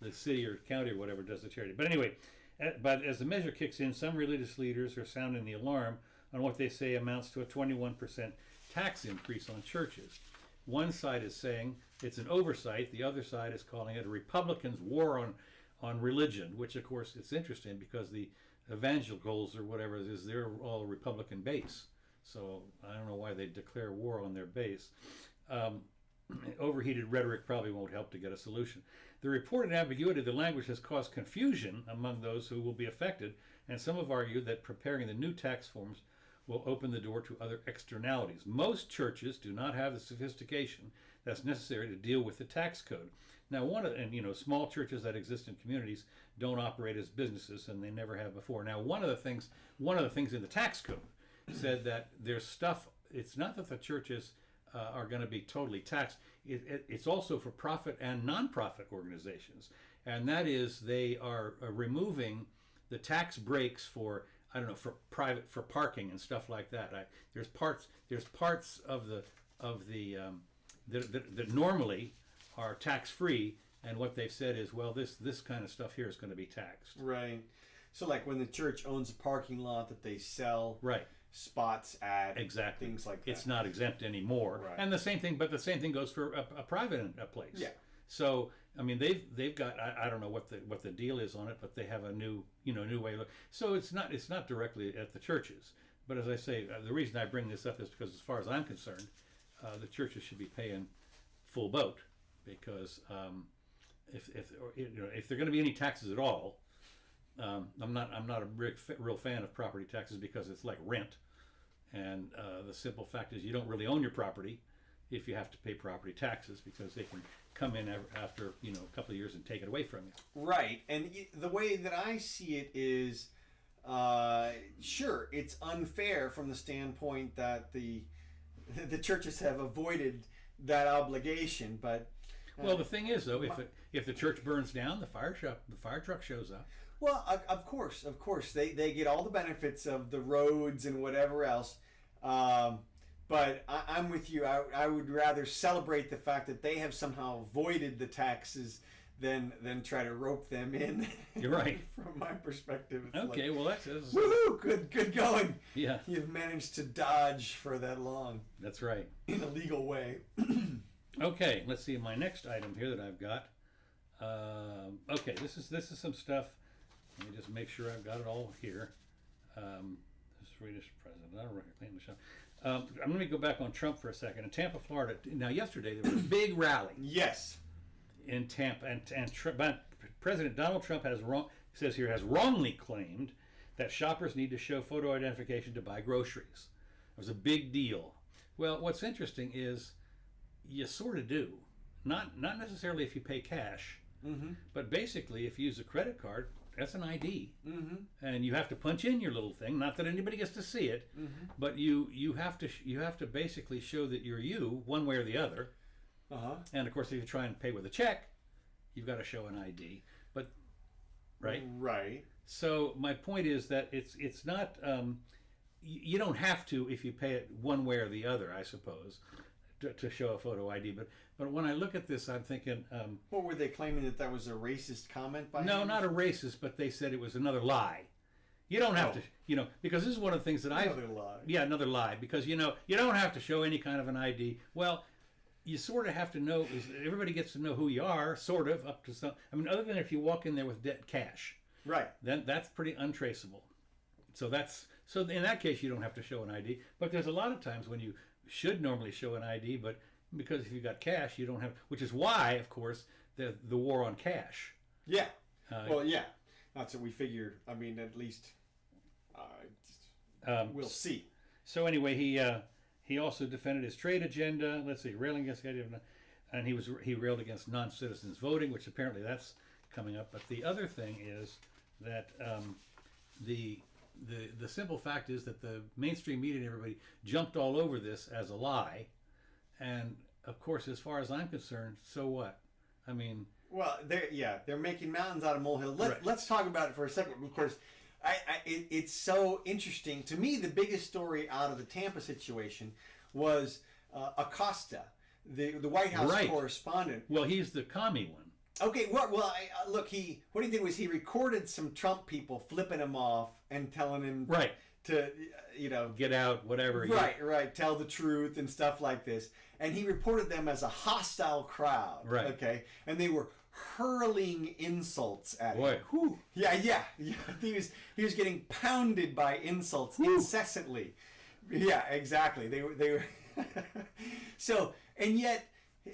S2: the city or county or whatever does the charity. But anyway, but as the measure kicks in, some religious leaders are sounding the alarm on what they say amounts to a 21% tax increase on churches. One side is saying it's an oversight. The other side is calling it a Republicans' war on religion, which of course it's interesting because the evangelicals or whatever it is, they're all Republican base. So I don't know why they declare war on their base. Overheated rhetoric probably won't help to get a solution. The reported ambiguity of the language has caused confusion among those who will be affected, and some have argued that preparing the new tax forms will open the door to other externalities. Most churches do not have the sophistication that's necessary to deal with the tax code. Now, small churches that exist in communities don't operate as businesses, and they never have before. Now, one of the things in the tax code said that there's stuff. It's not that the churches are going to be totally taxed. It's also for profit and non-profit organizations, and that is they are removing the tax breaks for I don't know, for parking and stuff like that. There's parts of the that normally are tax free, and what they've said is, well, this kind of stuff here is going to be taxed.
S1: Right. So like when the church owns a parking lot that they sell
S2: Right.
S1: spots at,
S2: Exactly.
S1: things like that.
S2: It's not exempt anymore.
S1: Right.
S2: And the same thing goes for a private place.
S1: Yeah.
S2: So I mean they've got I don't know what the deal is on it, but they have a new way to look. So it's not directly at the churches. But as I say, the reason I bring this up is because as far as I'm concerned, the churches should be paying full boat, because if there are going to be any taxes at all, I'm not a real fan of property taxes, because it's like rent, and the simple fact is you don't really own your property if you have to pay property taxes, because they can come in after a couple of years and take it away from you.
S1: Right. And the way that I see it is, sure, it's unfair from the standpoint that the churches have avoided that obligation, but
S2: Well, the thing is, though, if the church burns down, the fire truck shows up.
S1: well, of course, they get all the benefits of the roads and whatever else. But I'm with you. I would rather celebrate the fact that they have somehow avoided the taxes than try to rope them in.
S2: You're right.
S1: From my perspective, it's
S2: Okay, well that's
S1: woohoo! Good going.
S2: Yeah,
S1: You've managed to dodge for that long
S2: that's right.
S1: in a legal way.
S2: Okay, let's see my next item here that I've got. Okay, this is some stuff. Let me just make sure I've got it all here. The Swedish president. I don't reclaim the show. Let me go back on Trump for a second. In Tampa, Florida. Now, yesterday there was a big rally
S1: Yes.
S2: in Tampa, and President Donald Trump has wrongly claimed that shoppers need to show photo identification to buy groceries. It was a big deal. Well, what's interesting is you sort of do. Not necessarily if you pay cash, but basically if you use a credit card, that's an ID, and you have to punch in your little thing. Not that anybody gets to see it, but you have to basically show that you're you, one way or the other. And of course, if you try and pay with a check, you've got to show an ID. But
S1: Right.
S2: so my point is that it's not you don't have to if you pay it one way or the other, I suppose, to show a photo ID. But when I look at this, I'm thinking,
S1: What were they claiming, that was a racist comment by
S2: no,
S1: him?
S2: not a racist, but they said it was another lie. You don't have to, because this is one of the things that
S1: Another lie.
S2: Yeah, another lie, because you don't have to show any kind of an ID. Well, you sort of have to know. Everybody gets to know who you are, sort of, up to some. I mean, other than if you walk in there with debt cash,
S1: Right.
S2: then that's pretty untraceable. So in that case, you don't have to show an ID. But there's a lot of times when you should normally show an ID, but because if you got cash, you don't have. Which is why, of course, the war on cash.
S1: Yeah. Well, yeah. That's what we figure. I mean, at least we'll see.
S2: So anyway, he also defended his trade agenda. Let's see, railing against the idea of, and he railed against non-citizens voting, which apparently that's coming up. But the other thing is that the simple fact is that the mainstream media and everybody jumped all over this as a lie, and of course, as far as I'm concerned, so what? I mean,
S1: Well, they're making mountains out of molehills.
S2: Right.
S1: Let's talk about it for a second, because it's so interesting to me. The biggest story out of the Tampa situation was Acosta, the White House
S2: Right.
S1: correspondent.
S2: well, he's the commie one.
S1: Okay, look, what he did was he recorded some Trump people flipping him off and telling him
S2: Right.
S1: to,
S2: Get out, whatever.
S1: right, tell the truth and stuff like this. And he reported them as a hostile crowd.
S2: Right.
S1: Okay, and they were hurling insults at
S2: Boy,
S1: him.
S2: whew.
S1: Yeah. He was getting pounded by insults incessantly. Yeah, exactly. They were. So, and yet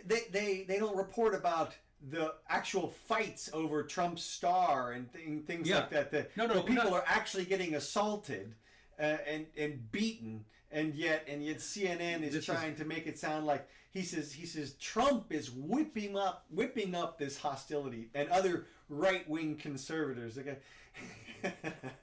S1: they don't report about the actual fights over Trump's star and things
S2: Yeah.
S1: like that. The people are actually getting assaulted and beaten, and yet CNN is trying to make it sound like he says Trump is whipping up this hostility, and other right-wing conservatives. Okay.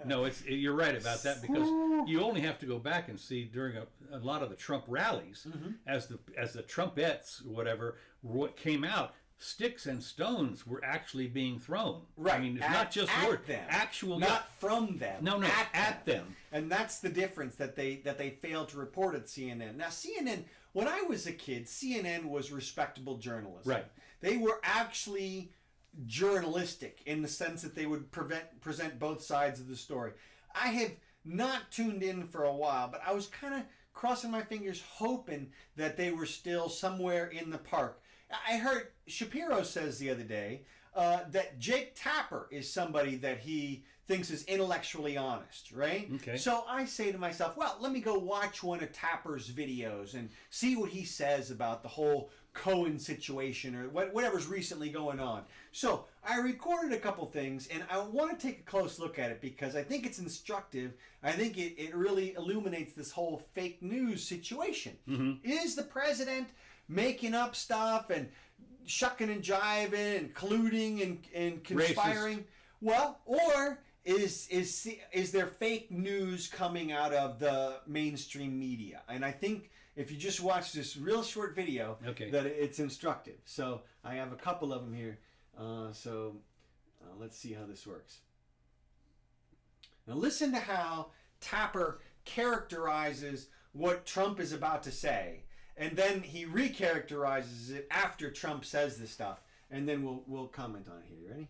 S2: No, you're right about that, because you only have to go back and see during a lot of the Trump rallies, as the Trumpettes, whatever, what came out. sticks and stones were actually being thrown.
S1: Right.
S2: I mean, it's
S1: At-
S2: not just
S1: at
S2: words.
S1: them.
S2: Actual.
S1: Not from them.
S2: No, at them.
S1: And that's the difference that they failed to report at CNN. Now, CNN, when I was a kid, CNN was respectable journalism.
S2: Right.
S1: They were actually journalistic in the sense that they would present both sides of the story. I have not tuned in for a while, but I was kind of crossing my fingers hoping that they were still somewhere in the park. I heard Shapiro says the other day that Jake Tapper is somebody that he thinks is intellectually honest, right?
S2: Okay.
S1: So I say to myself, well, let me go watch one of Tapper's videos and see what he says about the whole Cohen situation or whatever's recently going on. So I recorded a couple things and I want to take a close look at it because I think it's instructive. I think it really illuminates this whole fake news situation. Is the president making up stuff and shucking and jiving and colluding and conspiring?
S2: Racist.
S1: Well, or is there fake news coming out of the mainstream media? And I think if you just watch this real short video,
S2: Okay.
S1: that it's instructive. So I have a couple of them here. Let's see how this works. Now listen to how Tapper characterizes what Trump is about to say, and then he recharacterizes it after Trump says this stuff, and then we'll comment on it here. You ready?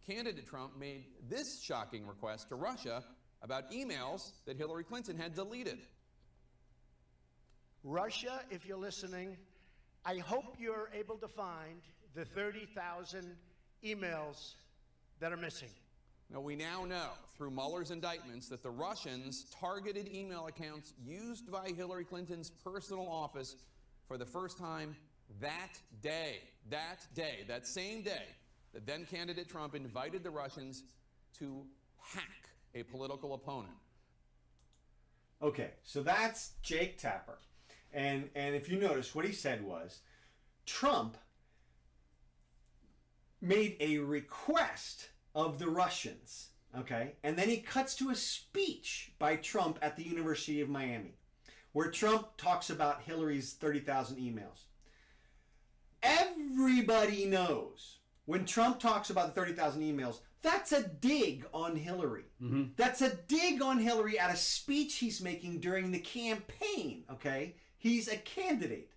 S4: Candidate Trump made this shocking request to Russia about emails that Hillary Clinton had deleted.
S5: Russia, if you're listening, I hope you're able to find the 30,000 emails that are missing.
S4: Now, we now know through Mueller's indictments that the Russians targeted email accounts used by Hillary Clinton's personal office for the first time that that same day, that then candidate Trump invited the Russians to hack a political opponent.
S1: Okay, so that's Jake Tapper. And if you notice, what he said was Trump made a request of the Russians, okay? And then he cuts to a speech by Trump at the University of Miami where Trump talks about Hillary's 30,000 emails. Everybody knows when Trump talks about the 30,000 emails, that's a dig on Hillary. That's a dig on Hillary at a speech he's making during the campaign, okay? He's a candidate.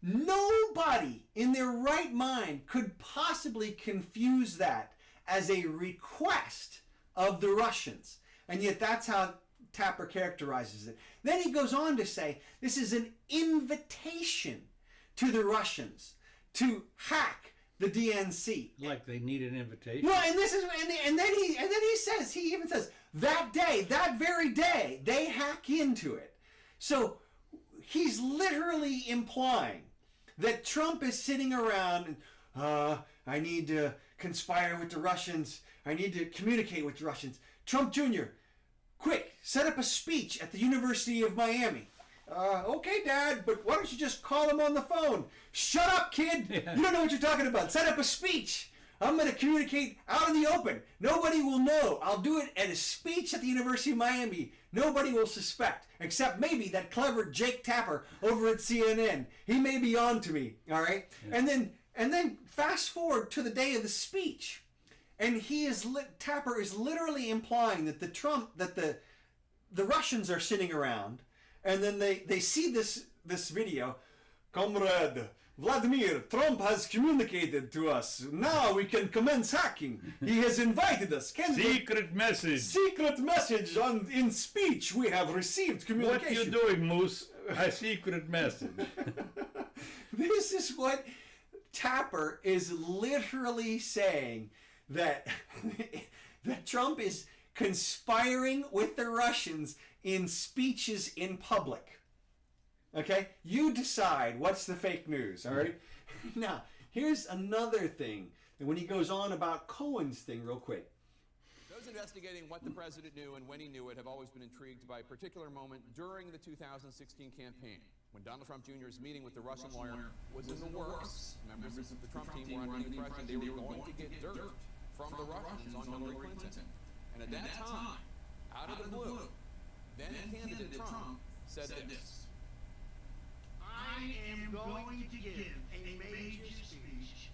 S1: Nobody in their right mind could possibly confuse that as a request of the Russians. And yet that's how Tapper characterizes it. Then he goes on to say this is an invitation to the Russians to hack the DNC.
S2: Like they need an invitation.
S1: Well, and this is and then he even says that day, that very day, they hack into it. So he's literally implying that Trump is sitting around and I need to conspire with the Russians. I need to communicate with the Russians. Trump Jr., quick, set up a speech at the University of Miami. Okay, Dad, but why don't you just call him on the phone? Shut up, kid.
S2: Yeah.
S1: You don't know what you're talking about. Set up a speech. I'm going to communicate out in the open. Nobody will know. I'll do it at a speech at the University of Miami. Nobody will suspect, except maybe that clever Jake Tapper over at CNN. He may be on to me, all right? Yeah. And then fast forward to the day of the speech, and Tapper is literally implying that the Russians are sitting around, and then they see this video. Comrade Vladimir, Trump has communicated to us. Now we can commence hacking. He has invited us.
S2: Secret message.
S1: Secret message in speech. We have received communication.
S2: What you doing, Moose? A secret message.
S1: This is what Tapper is literally saying, that Trump is conspiring with the Russians in speeches in public. Okay? You decide what's the fake news, all right? Now, here's another thing. And when he goes on about Cohen's thing real quick.
S4: Those investigating what the president knew and when he knew it have always been intrigued by a particular moment during the 2016 campaign, when Donald Trump Jr.'s meeting with the Russian lawyer was in the works. Members of the Trump team were under the impression they were going to get dirt from the Russians on Hillary Clinton. And at that time, out of the blue, then candidate Trump said this.
S5: I am going to give a major speech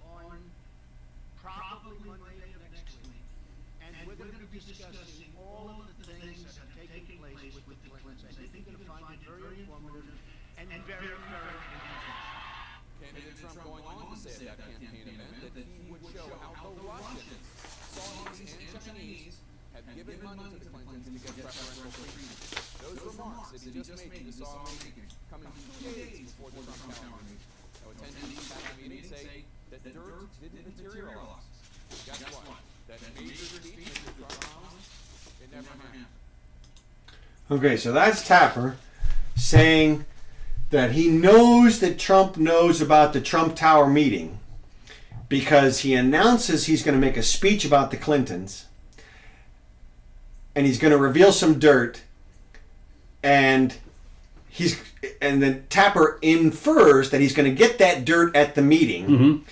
S5: discussing all of the things that have taken place with the Clintons. I think you're going to find it very informative and very, very interesting.
S4: Candidate Trump going on to say at that campaign event that he would show how the Russians, Saudis, and Chinese have given money to the Clintons to get preferential treatment. Those remarks that he just made to the Saudi meeting coming 2 days before the Trump Tower meeting. Now, attendees at the meeting say that dirt didn't materialize. Guess what? That major speech Mr. Trump promised, it never happened.
S1: Okay, so that's Tapper saying that he knows that Trump knows about the Trump Tower meeting because he announces he's going to make a speech about the Clintons and he's going to reveal some dirt, and then Tapper infers that he's going to get that dirt at the meeting.
S2: Mm-hmm.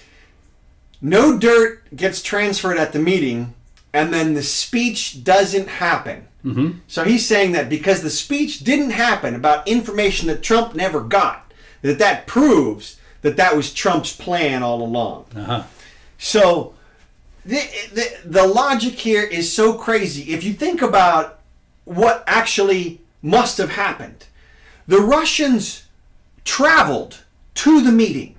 S1: No dirt gets transferred at the meeting, and then the speech doesn't happen.
S2: Mm-hmm.
S1: So he's saying that because the speech didn't happen about information that Trump never got, that proves that that was Trump's plan all along.
S2: Uh-huh.
S1: So the logic here is so crazy. If you think about what actually must have happened, the Russians traveled to the meeting,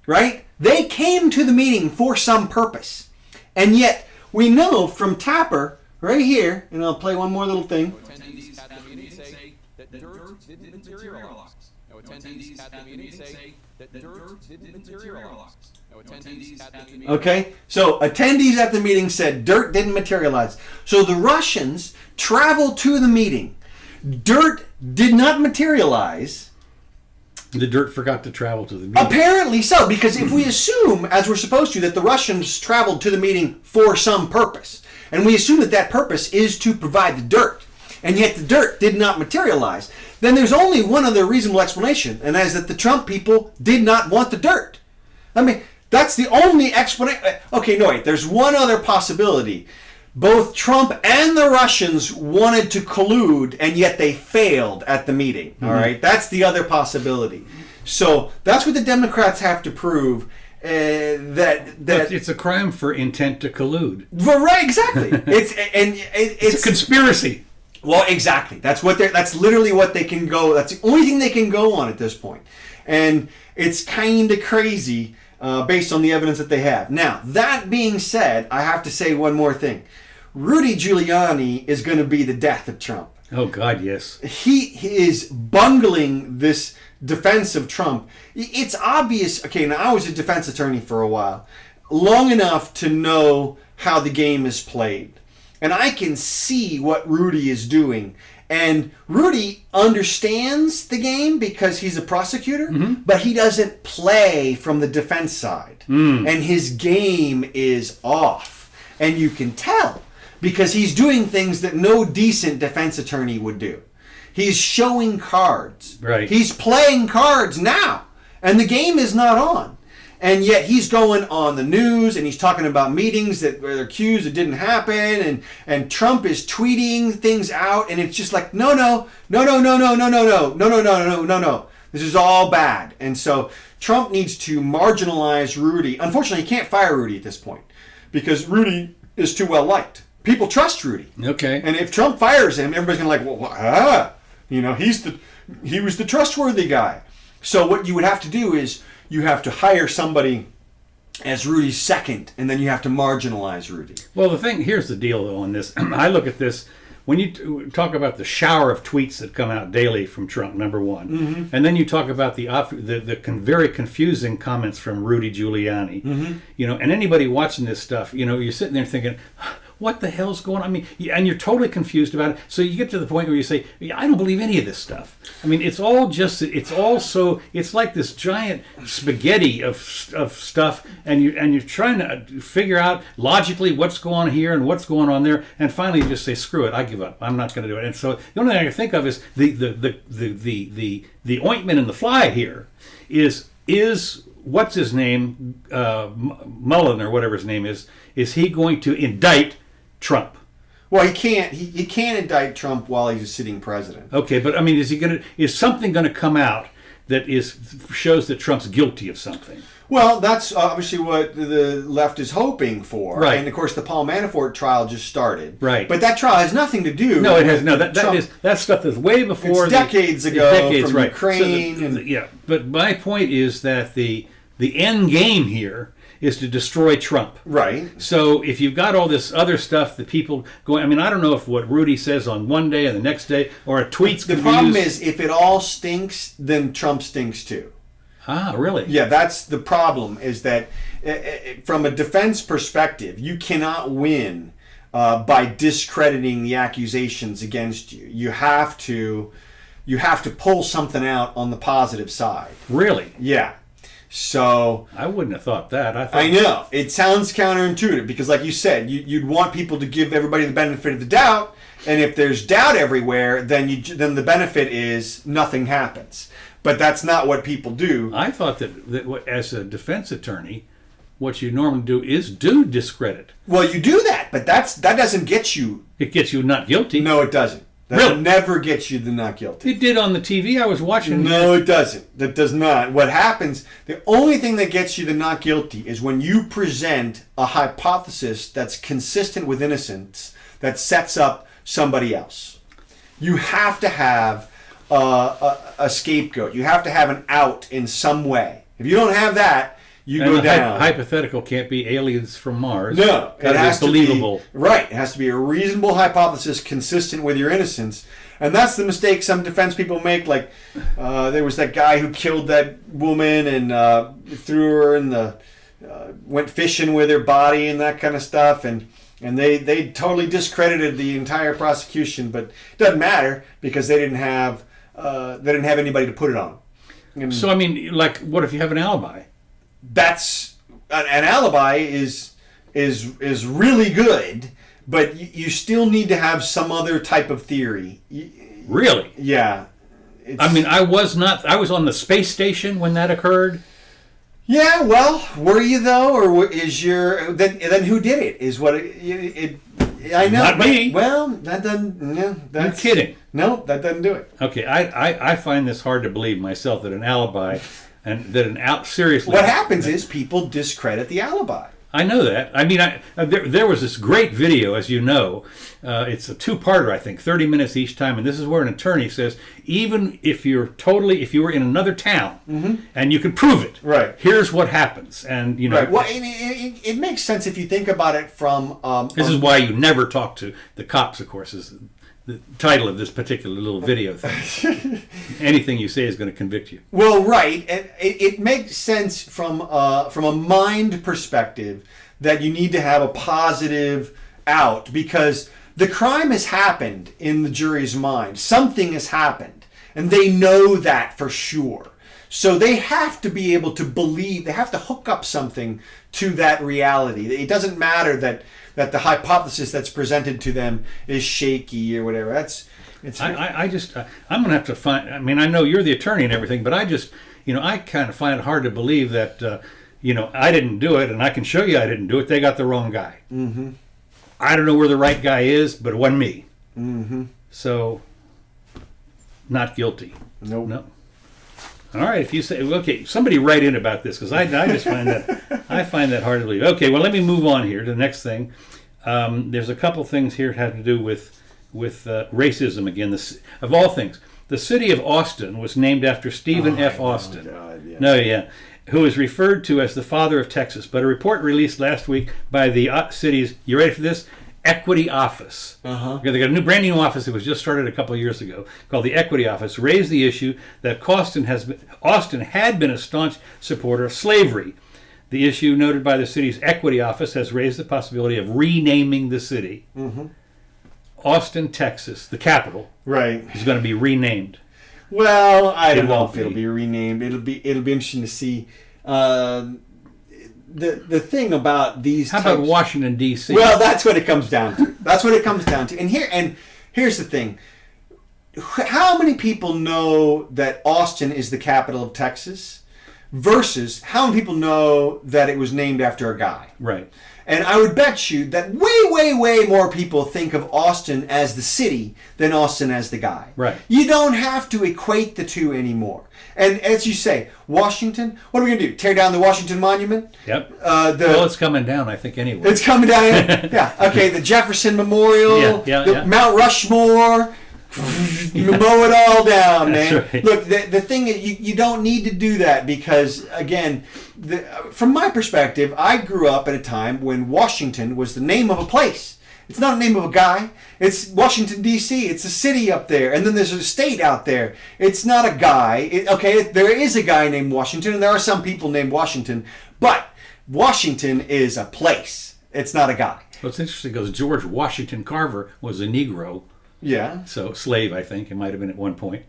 S1: right? They came to the meeting for some purpose. And yet we know from Tapper right here, and I'll play one more little thing.
S4: Attendees at the meeting say that dirt didn't materialize. Now, attendees at the meeting say that dirt didn't materialize. Now, attendees at the meeting.
S1: Okay, so attendees at the meeting said dirt didn't materialize. So the Russians traveled to the meeting. Dirt did not materialize.
S2: The dirt forgot to travel to the meeting.
S1: Apparently so, because if we assume, as we're supposed to, that the Russians traveled to the meeting for some purpose, and we assume that that purpose is to provide the dirt, and yet the dirt did not materialize, then there's only one other reasonable explanation, and that is that the Trump people did not want the dirt. I mean, that's the only explanation. Okay, no, wait, there's one other possibility. Both Trump and the Russians wanted to collude, and yet they failed at the meeting. All right, that's the other possibility. So that's what the Democrats have to prove.
S2: It's a crime for intent to collude.
S1: Well, right, exactly. It's
S2: a conspiracy.
S1: Well, exactly. That's literally what they can go. That's the only thing they can go on at this point, and it's kind of crazy based on the evidence that they have. Now, that being said, I have to say one more thing. Rudy Giuliani is going to be the death of Trump.
S2: Oh, God, yes.
S1: He is bungling this defense of Trump. It's obvious. Okay, now I was a defense attorney for a while, long enough to know how the game is played. And I can see what Rudy is doing. And Rudy understands the game because he's a prosecutor, but he doesn't play from the defense side. And his game is off. And you can tell because he's doing things that no decent defense attorney would do. He's showing cards.
S2: Right.
S1: He's playing cards now. And the game is not on. And yet he's going on the news and he's talking about meetings that were accused that didn't happen, and Trump is tweeting things out, and it's just like, no. This is all bad. And so Trump needs to marginalize Rudy. Unfortunately, he can't fire Rudy at this point because Rudy is too well liked. People trust Rudy.
S2: Okay.
S1: And if Trump fires him, everybody's gonna he was the trustworthy guy. So what you would have to do is you have to hire somebody as Rudy's second, and then you have to marginalize Rudy.
S2: Well, here's the deal though on this. I look at this, when you talk about the shower of tweets that come out daily from Trump, number one, and then you talk about the very confusing comments from Rudy Giuliani, and anybody watching this stuff, you're sitting there thinking, what the hell's going on? I mean, and you're totally confused about it. So you get to the point where you say, I don't believe any of this stuff. I mean, it's like this giant spaghetti of stuff, and you're trying to figure out logically what's going on here and what's going on there, and finally you just say, screw it, I give up. I'm not going to do it. And so the only thing I can think of is the ointment in the fly here is what's his name, Mullen or whatever his name is he going to indict Trump?
S1: Well, he can't indict Trump while he's a sitting president.
S2: Okay, but I mean, is something going to come out that shows that Trump's guilty of something.
S1: Well, that's obviously what the left is hoping for.
S2: Right.
S1: And of course, the Paul Manafort trial just started.
S2: Right.
S1: But that trial has nothing to do.
S2: No, it has
S1: with
S2: no. That
S1: Trump.
S2: is that stuff is way before
S1: It's decades ago from
S2: right.
S1: Ukraine.
S2: So
S1: and,
S2: yeah, but my point is that the end game here is to destroy Trump.
S1: right.
S2: So if you've got all this other stuff that people going, I mean, I don't know if what Rudy says on one day and the next day, or a tweet's
S1: The
S2: going to be
S1: problem
S2: used.
S1: is, if it all stinks, then Trump stinks too.
S2: Ah, really?
S1: Yeah, that's the problem. Is that from a defense perspective, you cannot win by discrediting the accusations against you. You have to pull something out on the positive side.
S2: Really?
S1: Yeah. So
S2: I wouldn't have thought that. I thought.
S1: I know it sounds counterintuitive because, like you said, you'd want people to give everybody the benefit of the doubt, and if there's doubt everywhere, then the benefit is nothing happens. But that's not what people do.
S2: I thought that as a defense attorney, what you normally do is do discredit.
S1: Well, you do that, but that doesn't get you.
S2: It gets you not guilty.
S1: No, it doesn't. That
S2: Really?
S1: never gets you the not guilty.
S2: It did on the TV I was watching.
S1: No, it doesn't. That does not. What happens, the only thing that gets you the not guilty is when you present a hypothesis that's consistent with innocence that sets up somebody else. You have to have a scapegoat. You have to have an out in some way. If you don't have that, you
S2: And
S1: go
S2: the
S1: down.
S2: hypothetical can't be aliens from Mars.
S1: No,
S2: That is believable.
S1: Right, it has to be a reasonable hypothesis consistent with your innocence, and that's the mistake some defense people make. Like there was that guy who killed that woman and threw her in the went fishing with her body and that kind of stuff, and they totally discredited the entire prosecution. But it doesn't matter because they didn't have anybody to put it on. And
S2: So I mean, like, what if you have an alibi?
S1: that's an alibi is really good, but you still need to have some other type of theory.
S2: Really?
S1: Yeah.
S2: I mean, I was on the space station when that occurred.
S1: Yeah. Well, were you though, or is your then who did it? Is what it I know.
S2: Not
S1: but-
S2: me.
S1: Well, that doesn't. Yeah, that's
S2: You're kidding.
S1: No, that doesn't do it.
S2: Okay, I find this hard to believe myself that an alibi, and that seriously.
S1: What happens is people discredit the alibi.
S2: I know that. I mean, there was this great video, as you know. It's a two-parter, I think, 30 minutes each time, and this is where an attorney says, even if you were in another town, and you can prove it,
S1: Right.
S2: here's what happens, and you know.
S1: Right. Well, it makes sense if you think about it from.
S2: This is why you never talk to the cops, of course, is the title of this particular little video thing. Anything you say is going to convict you.
S1: Well, right, and it makes sense from a mind perspective that you need to have a positive out because the crime has happened in the jury's mind. Something has happened, and they know that for sure. So they have to be able to believe. They have to hook up something to that reality. It doesn't matter that the hypothesis that's presented to them is shaky or whatever. I'm
S2: going to have to find, I mean, I know you're the attorney and everything, but I just, I kind of find it hard to believe that, I didn't do it, and I can show you I didn't do it. They got the wrong guy. Mm-hmm. I don't know where the right guy is, but it wasn't me. Mm-hmm. So, not guilty.
S1: Nope.
S2: No. All right, if you say, okay, somebody write in about this, because I just find that hard to believe. Okay, well, let me move on here to the next thing. There's a couple things here that have to do with racism again. Of all things, the city of Austin was named after Stephen F. Austin.
S1: God, yeah.
S2: No, yeah, who is referred to as the father of Texas. But a report released last week by the city's, you ready for this? Equity Office.
S1: Uh-huh.
S2: They got a brand new office that was just started a couple of years ago called the Equity Office. Raised the issue that Austin had been a staunch supporter of slavery. The issue noted by the city's Equity Office has raised the possibility of renaming the city. Mm-hmm. Austin, Texas, the capital,
S1: Right.
S2: is going to be renamed.
S1: Well, I don't know
S2: won't
S1: if it'll
S2: be.
S1: be renamed. It'll be interesting to see. The thing about these.
S2: How about
S1: types-
S2: Washington, D.C.?
S1: Well, that's what it comes down to. That's what it comes down to. And here's the thing. How many people know that Austin is the capital of Texas versus how many people know that it was named after a guy?
S2: Right.
S1: And I would bet you that way, way, way more people think of Austin as the city than Austin as the guy.
S2: Right.
S1: You don't have to equate the two anymore. And as you say, Washington, what are we going to do? Tear down the Washington Monument?
S2: Yep.
S1: The
S2: Well, it's coming down, I think, anyway.
S1: It's coming down. Yeah. Okay. The Jefferson Memorial.
S2: Yeah.
S1: Mount Rushmore. Mow it all down, man.
S2: That's right.
S1: Look, the thing is, you don't need to do that because, again, from my perspective, I grew up at a time when Washington was the name of a place. It's not a name of a guy. It's Washington, D.C. It's a city up there. And then there's a state out there. It's not a guy. There is a guy named Washington, and there are some people named Washington. But Washington is a place. It's not a guy.
S2: Well, it's interesting because George Washington Carver was a Negro.
S1: Yeah.
S2: So slave, I think. It might have been at one point.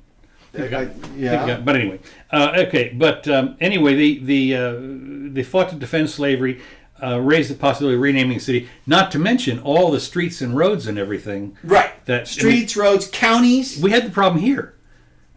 S1: Yeah.
S2: But anyway. Okay. But anyway, they fought to defend slavery. Raised the possibility of renaming the city, not to mention all the streets and roads and everything.
S1: Right.
S2: That
S1: Streets, roads, counties.
S2: We had the problem here.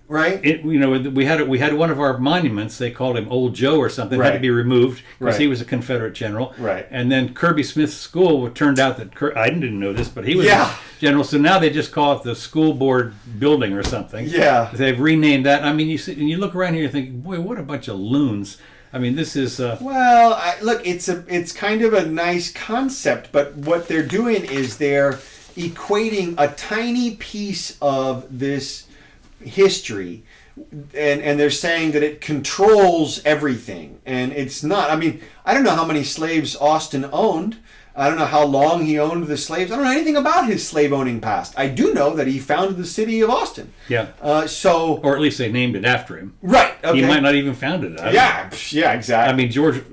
S1: Right.
S2: We had one of our monuments. They called him Old Joe or something. Had to
S1: Right.
S2: be removed because
S1: Right.
S2: he was a Confederate general.
S1: Right.
S2: And then Kirby Smith's school turned out that I didn't know this, but he was
S1: Yeah.
S2: a general. So now they just call it the school board building or something.
S1: Yeah.
S2: They've renamed that. I mean, you look around here and think, boy, what a bunch of loons. I mean, this is.
S1: Well, look, it's kind of a nice concept, but what they're doing is they're equating a tiny piece of this history, and they're saying that it controls everything, and it's not. I mean, I don't know how many slaves Austin owned. I don't know how long he owned the slaves. I don't know anything about his slave owning past. I do know that he founded the city of Austin.
S2: Yeah.
S1: Or
S2: at least they named it after him.
S1: Right. Okay.
S2: He might not even found it.
S1: Yeah, exactly.
S2: I mean,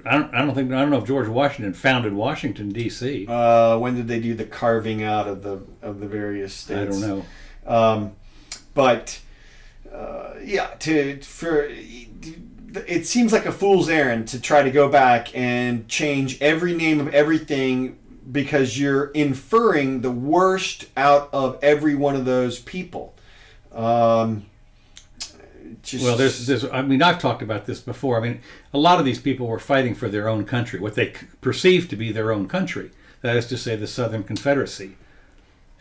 S2: I don't know if George Washington founded Washington D.C.
S1: When did they do the carving out of the various states?
S2: I don't know.
S1: But it seems like a fool's errand to try to go back and change every name of everything because you're inferring the worst out of every one of those people.
S2: Well, there's. I mean, I've talked about this before. I mean, a lot of these people were fighting for their own country, what they perceived to be their own country. That is to say, the Southern Confederacy.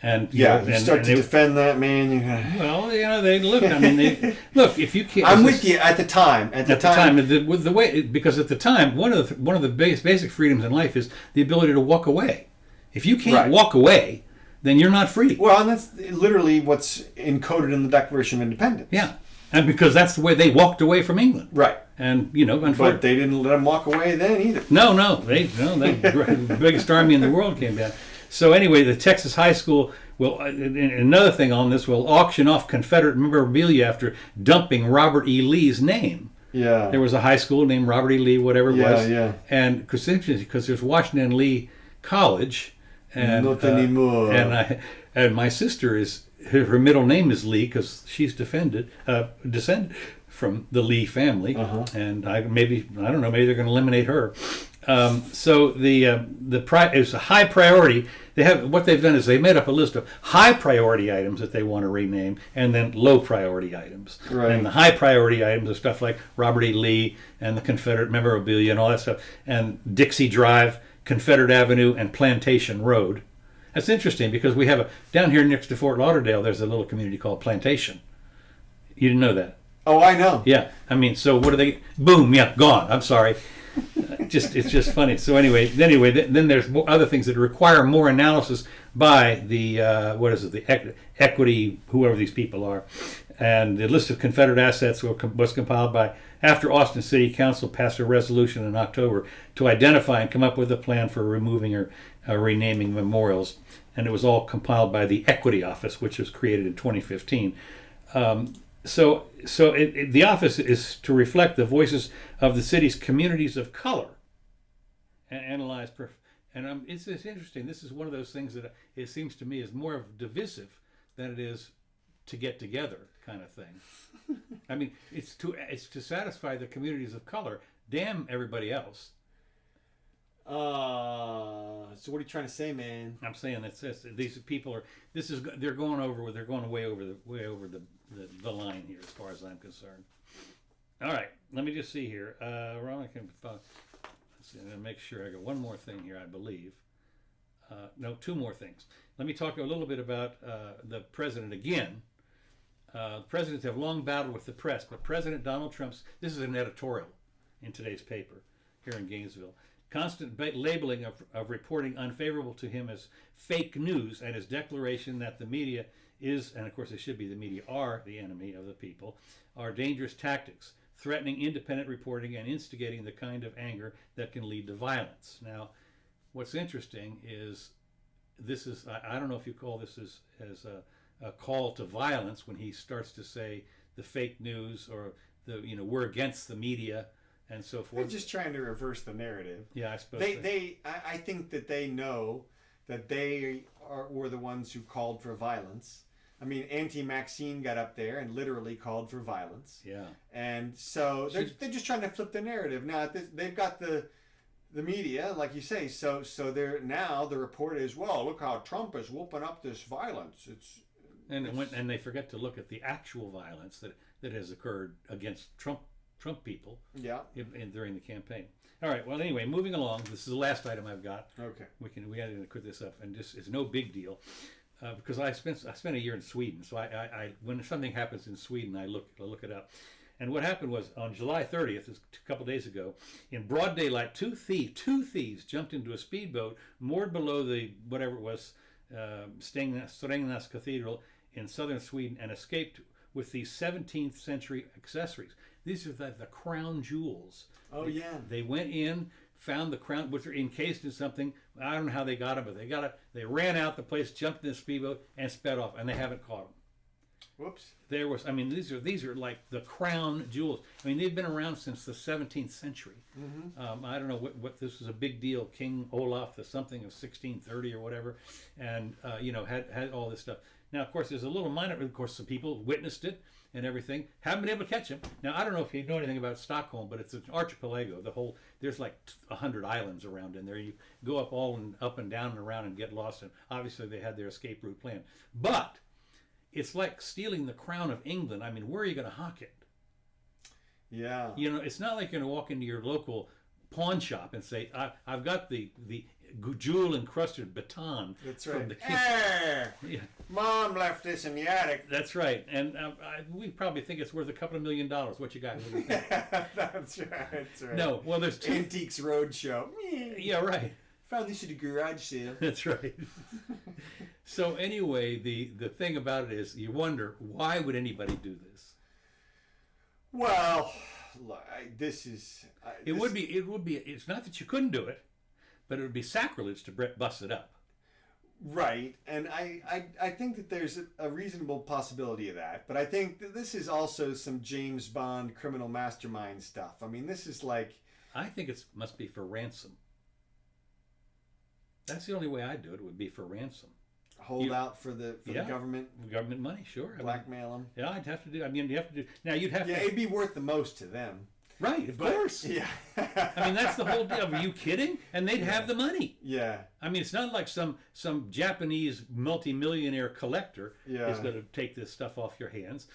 S2: And
S1: you start to defend that, man.
S2: Well, they look. I mean, look. If you can't,
S1: I'm with you at the time. At the time,
S2: the way, because at the time, one of the basic freedoms in life is the ability to walk away. If you can't walk away, then you're not free.
S1: Well, and that's literally what's encoded in the Declaration of Independence.
S2: Yeah, and because that's the way they walked away from England.
S1: Right.
S2: And
S1: but they didn't let them walk away then either.
S2: No, the biggest army in the world came down. So anyway, the Texas High School will, another thing on this, will auction off Confederate memorabilia after dumping Robert E. Lee's name.
S1: Yeah.
S2: There was a high school named Robert E. Lee, whatever it was.
S1: Yeah.
S2: And because there's Washington Lee College. And,
S1: not anymore.
S2: And my sister her middle name is Lee because she's descended from the Lee family. And maybe they're going to eliminate her. So it's a high priority. What they've done is they made up a list of high priority items that they want to rename, and then low priority items.
S1: Right.
S2: And the high priority items are stuff like Robert E. Lee and the Confederate memorabilia and all that stuff, and Dixie Drive, Confederate Avenue, and Plantation Road. That's interesting because we have down here next to Fort Lauderdale. There's a little community called Plantation. You didn't know that?
S1: Oh, I know.
S2: Yeah. I mean, so what are they? Boom. Yeah, gone. I'm sorry. It's just funny. So anyway, then there's other things that require more analysis by the the equity, whoever these people are, and the list of Confederate assets was compiled by after Austin City Council passed a resolution in October to identify and come up with a plan for removing or renaming memorials, and it was all compiled by the Equity Office, which was created in 2015. So the office is to reflect the voices of the city's communities of color and analyze. It's interesting. This is one of those things that it seems to me is more of divisive than it is to get together kind of thing. I mean, it's to satisfy the communities of color. Damn everybody else.
S1: So what are you trying to say, man?
S2: I'm saying that these people they're going way over the line here as far as I'm concerned. All right, let me just see here. Let's see, I'm gonna make sure I got one more thing here, I believe. No, two more things. Let me talk a little bit about the president again. Presidents have long battled with the press, but President Donald Trump's, this is an editorial in today's paper here in Gainesville, constant labeling of reporting unfavorable to him as fake news, and his declaration that the media is, and of course it should be, the media are the enemy of the people, are dangerous tactics, threatening independent reporting and instigating the kind of anger that can lead to violence. Now, what's interesting is this is, I don't know if you call this as a call to violence when he starts to say the fake news or we're against the media and so forth.
S1: They're just trying to reverse the narrative.
S2: Yeah, I suppose
S1: I think that they know that were the ones who called for violence. I mean, Auntie Maxine got up there and literally called for violence.
S2: Yeah.
S1: And so they're just trying to flip the narrative. Now they've got the media, like you say. So they're now the report is, well, look how Trump is whooping up this violence.
S2: And they forget to look at the actual violence that has occurred against Trump people.
S1: Yeah.
S2: During the campaign. All right. Well, anyway, moving along. This is the last item I've got.
S1: Okay.
S2: We had to quit this up, and this is no big deal because I spent a year in Sweden. So I when something happens in Sweden, I look it up. And what happened was on July 30th, a couple days ago, in broad daylight, two thieves jumped into a speedboat moored below the whatever it was, Strängnäs Cathedral in southern Sweden, and escaped with these 17th century accessories. These are the crown jewels.
S1: Oh, yeah.
S2: They went in, found the crown, which are encased in something. I don't know how they got them, but they got it. They ran out the place, jumped in the speedboat, and sped off, and they haven't caught them.
S1: Whoops.
S2: These are like the crown jewels. I mean, they've been around since the 17th century.
S1: Mm-hmm.
S2: I don't know what this was a big deal. King Olaf, the something of 1630 or whatever, and had all this stuff. Now, of course, there's a little minor. Of course, some people witnessed it and everything. Haven't been able to catch him. Now, I don't know if you know anything about Stockholm, but it's an archipelago. There's like 100 islands around in there. You go up and down and around and get lost. And obviously, they had their escape route planned. But it's like stealing the crown of England. I mean, where are you going to hawk it?
S1: Yeah.
S2: It's not like you're going to walk into your local pawn shop and say, I've got the jewel encrusted baton.
S1: That's
S2: from
S1: right.
S2: the king. Yeah.
S1: Mom left this in the attic.
S2: That's right. And we probably think it's worth a couple of $1 million. What you got? What do you think?
S1: That's right.
S2: No, well, there's two.
S1: Antiques Roadshow.
S2: Yeah, right.
S1: Found this at a garage sale.
S2: That's right. So anyway, the thing about it is, you wonder, why would anybody do this?
S1: Well,
S2: It would be. It's not that you couldn't do it, but it would be sacrilege to bust it up.
S1: Right, and I think that there's a reasonable possibility of that, but I think that this is also some James Bond criminal mastermind stuff. I mean, this is like...
S2: I think it must be for ransom. That's the only way I'd do it. It would be for ransom.
S1: Hold out for the government?
S2: Government money, sure.
S1: Blackmail them?
S2: Yeah, I'd have to do... I mean, you have to do... Now, you'd have to...
S1: Yeah, it'd be worth the most to them.
S2: Right, of course.
S1: Yeah.
S2: I mean, that's the whole deal. Are you kidding? And they'd have the money.
S1: Yeah.
S2: I mean, it's not like some Japanese multimillionaire collector is going to take this stuff off your hands.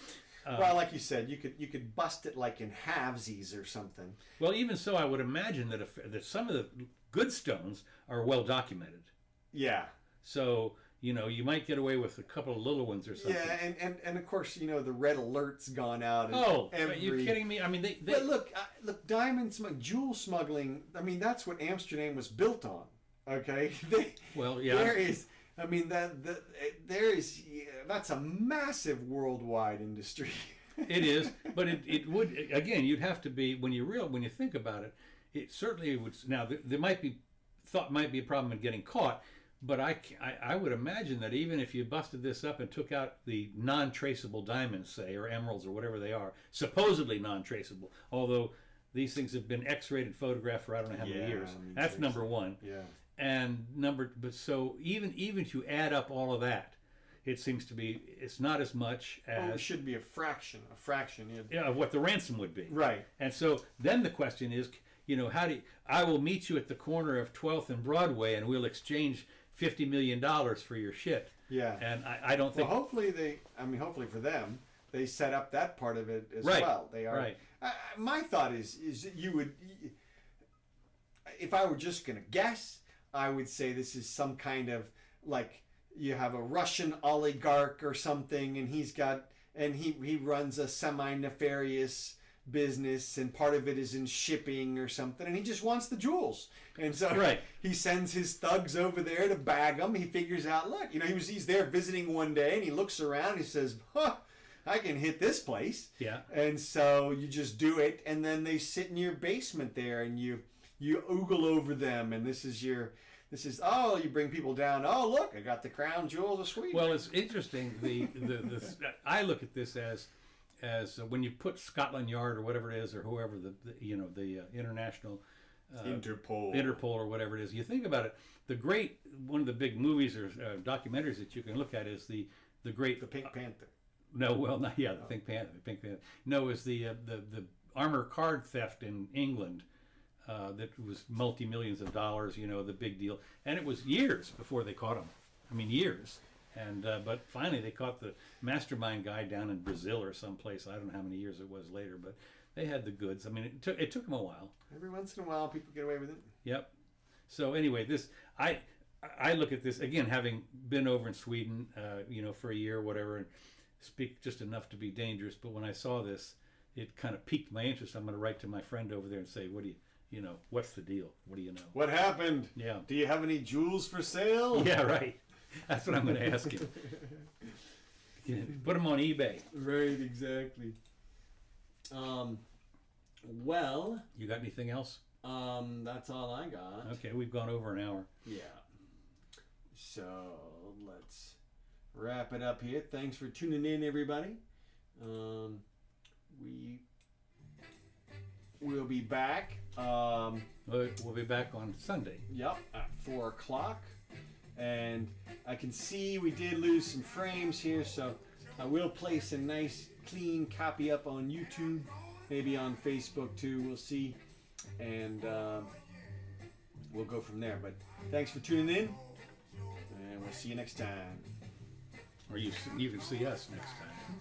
S1: Well, like you said, you could bust it like in halvesies or something.
S2: Well, even so, I would imagine that some of the good stones are well documented.
S1: Yeah.
S2: So, you might get away with a couple of little ones or something.
S1: Yeah, and of course, the red alert's gone out.
S2: Are you kidding me? I mean, they
S1: But look, diamond jewel smuggling. I mean, that's what Amsterdam was built on. Okay.
S2: Well, yeah.
S1: There is. I mean, that's a massive worldwide industry.
S2: It is, but it would, again, you'd have to be, when you think about it, it certainly would. Now, there might be a problem in getting caught. But I would imagine that even if you busted this up and took out the non-traceable diamonds, say, or emeralds or whatever they are, supposedly non-traceable, although these things have been X-rayed and photographed for I don't know how many years.
S1: I mean,
S2: that's number one.
S1: Yeah.
S2: And but so even if you add up all of that, it seems to be it's not as much as
S1: it should be a fraction.
S2: of what the ransom would be.
S1: Right.
S2: And so then the question is, I will meet you at the corner of 12th and Broadway and we'll exchange $50 million for your shit.
S1: Yeah.
S2: And I don't think...
S1: Well, hopefully for them, they set up that part of it as
S2: right.
S1: well. They are...
S2: Right.
S1: My thought is that you would... if I were just gonna guess, I would say this is some kind of like you have a Russian oligarch or something, and he runs a semi-nefarious business, and part of it is in shipping or something, and he just wants the jewels, and so
S2: Right.
S1: he sends his thugs over there to bag them. He figures out, look, he's there visiting one day, and he looks around, he says, huh, I can hit this place.
S2: Yeah.
S1: And so you just do it, and then they sit in your basement there, and you oogle over them, and you bring people down. Oh, look, I got the crown jewels of Sweden.
S2: Well, it's interesting. I look at this as when you put Scotland Yard or whatever it is, or whoever the international Interpol or whatever it is. You think about it. One of the big movies or documentaries that you can look at is the
S1: Pink Panther.
S2: No, well, not the Pink Panther. No, is the armor card theft in England that was multi-millions of dollars. The big deal, and it was years before they caught him. I mean, years. And but finally they caught the mastermind guy down in Brazil or someplace. I don't know how many years it was later, but they had the goods. I mean, it took them a while.
S1: Every once in a while, people get away with it.
S2: Yep. So anyway, I look at this again, having been over in Sweden, for a year or whatever, and speak just enough to be dangerous. But when I saw this, it kind of piqued my interest. I'm going to write to my friend over there and say, what do you, what's the deal? What do you know?
S1: What happened?
S2: Yeah.
S1: Do you have any jewels for sale?
S2: Yeah, right. That's what I'm going to ask him. Put them on eBay.
S1: Right, exactly. Well,
S2: You got anything else?
S1: that's all I got.
S2: Okay, we've gone over an hour.
S1: Yeah. So let's wrap it up here. Thanks for tuning in, everybody. We'll be back.
S2: We'll be back on Sunday.
S1: Yep, at 4 o'clock. And I can see we did lose some frames here, so I will place a nice clean copy up on YouTube, maybe on Facebook too. We'll see, and we'll go from there. But thanks for tuning in, and we'll see you next time.
S2: Or you can see us next time.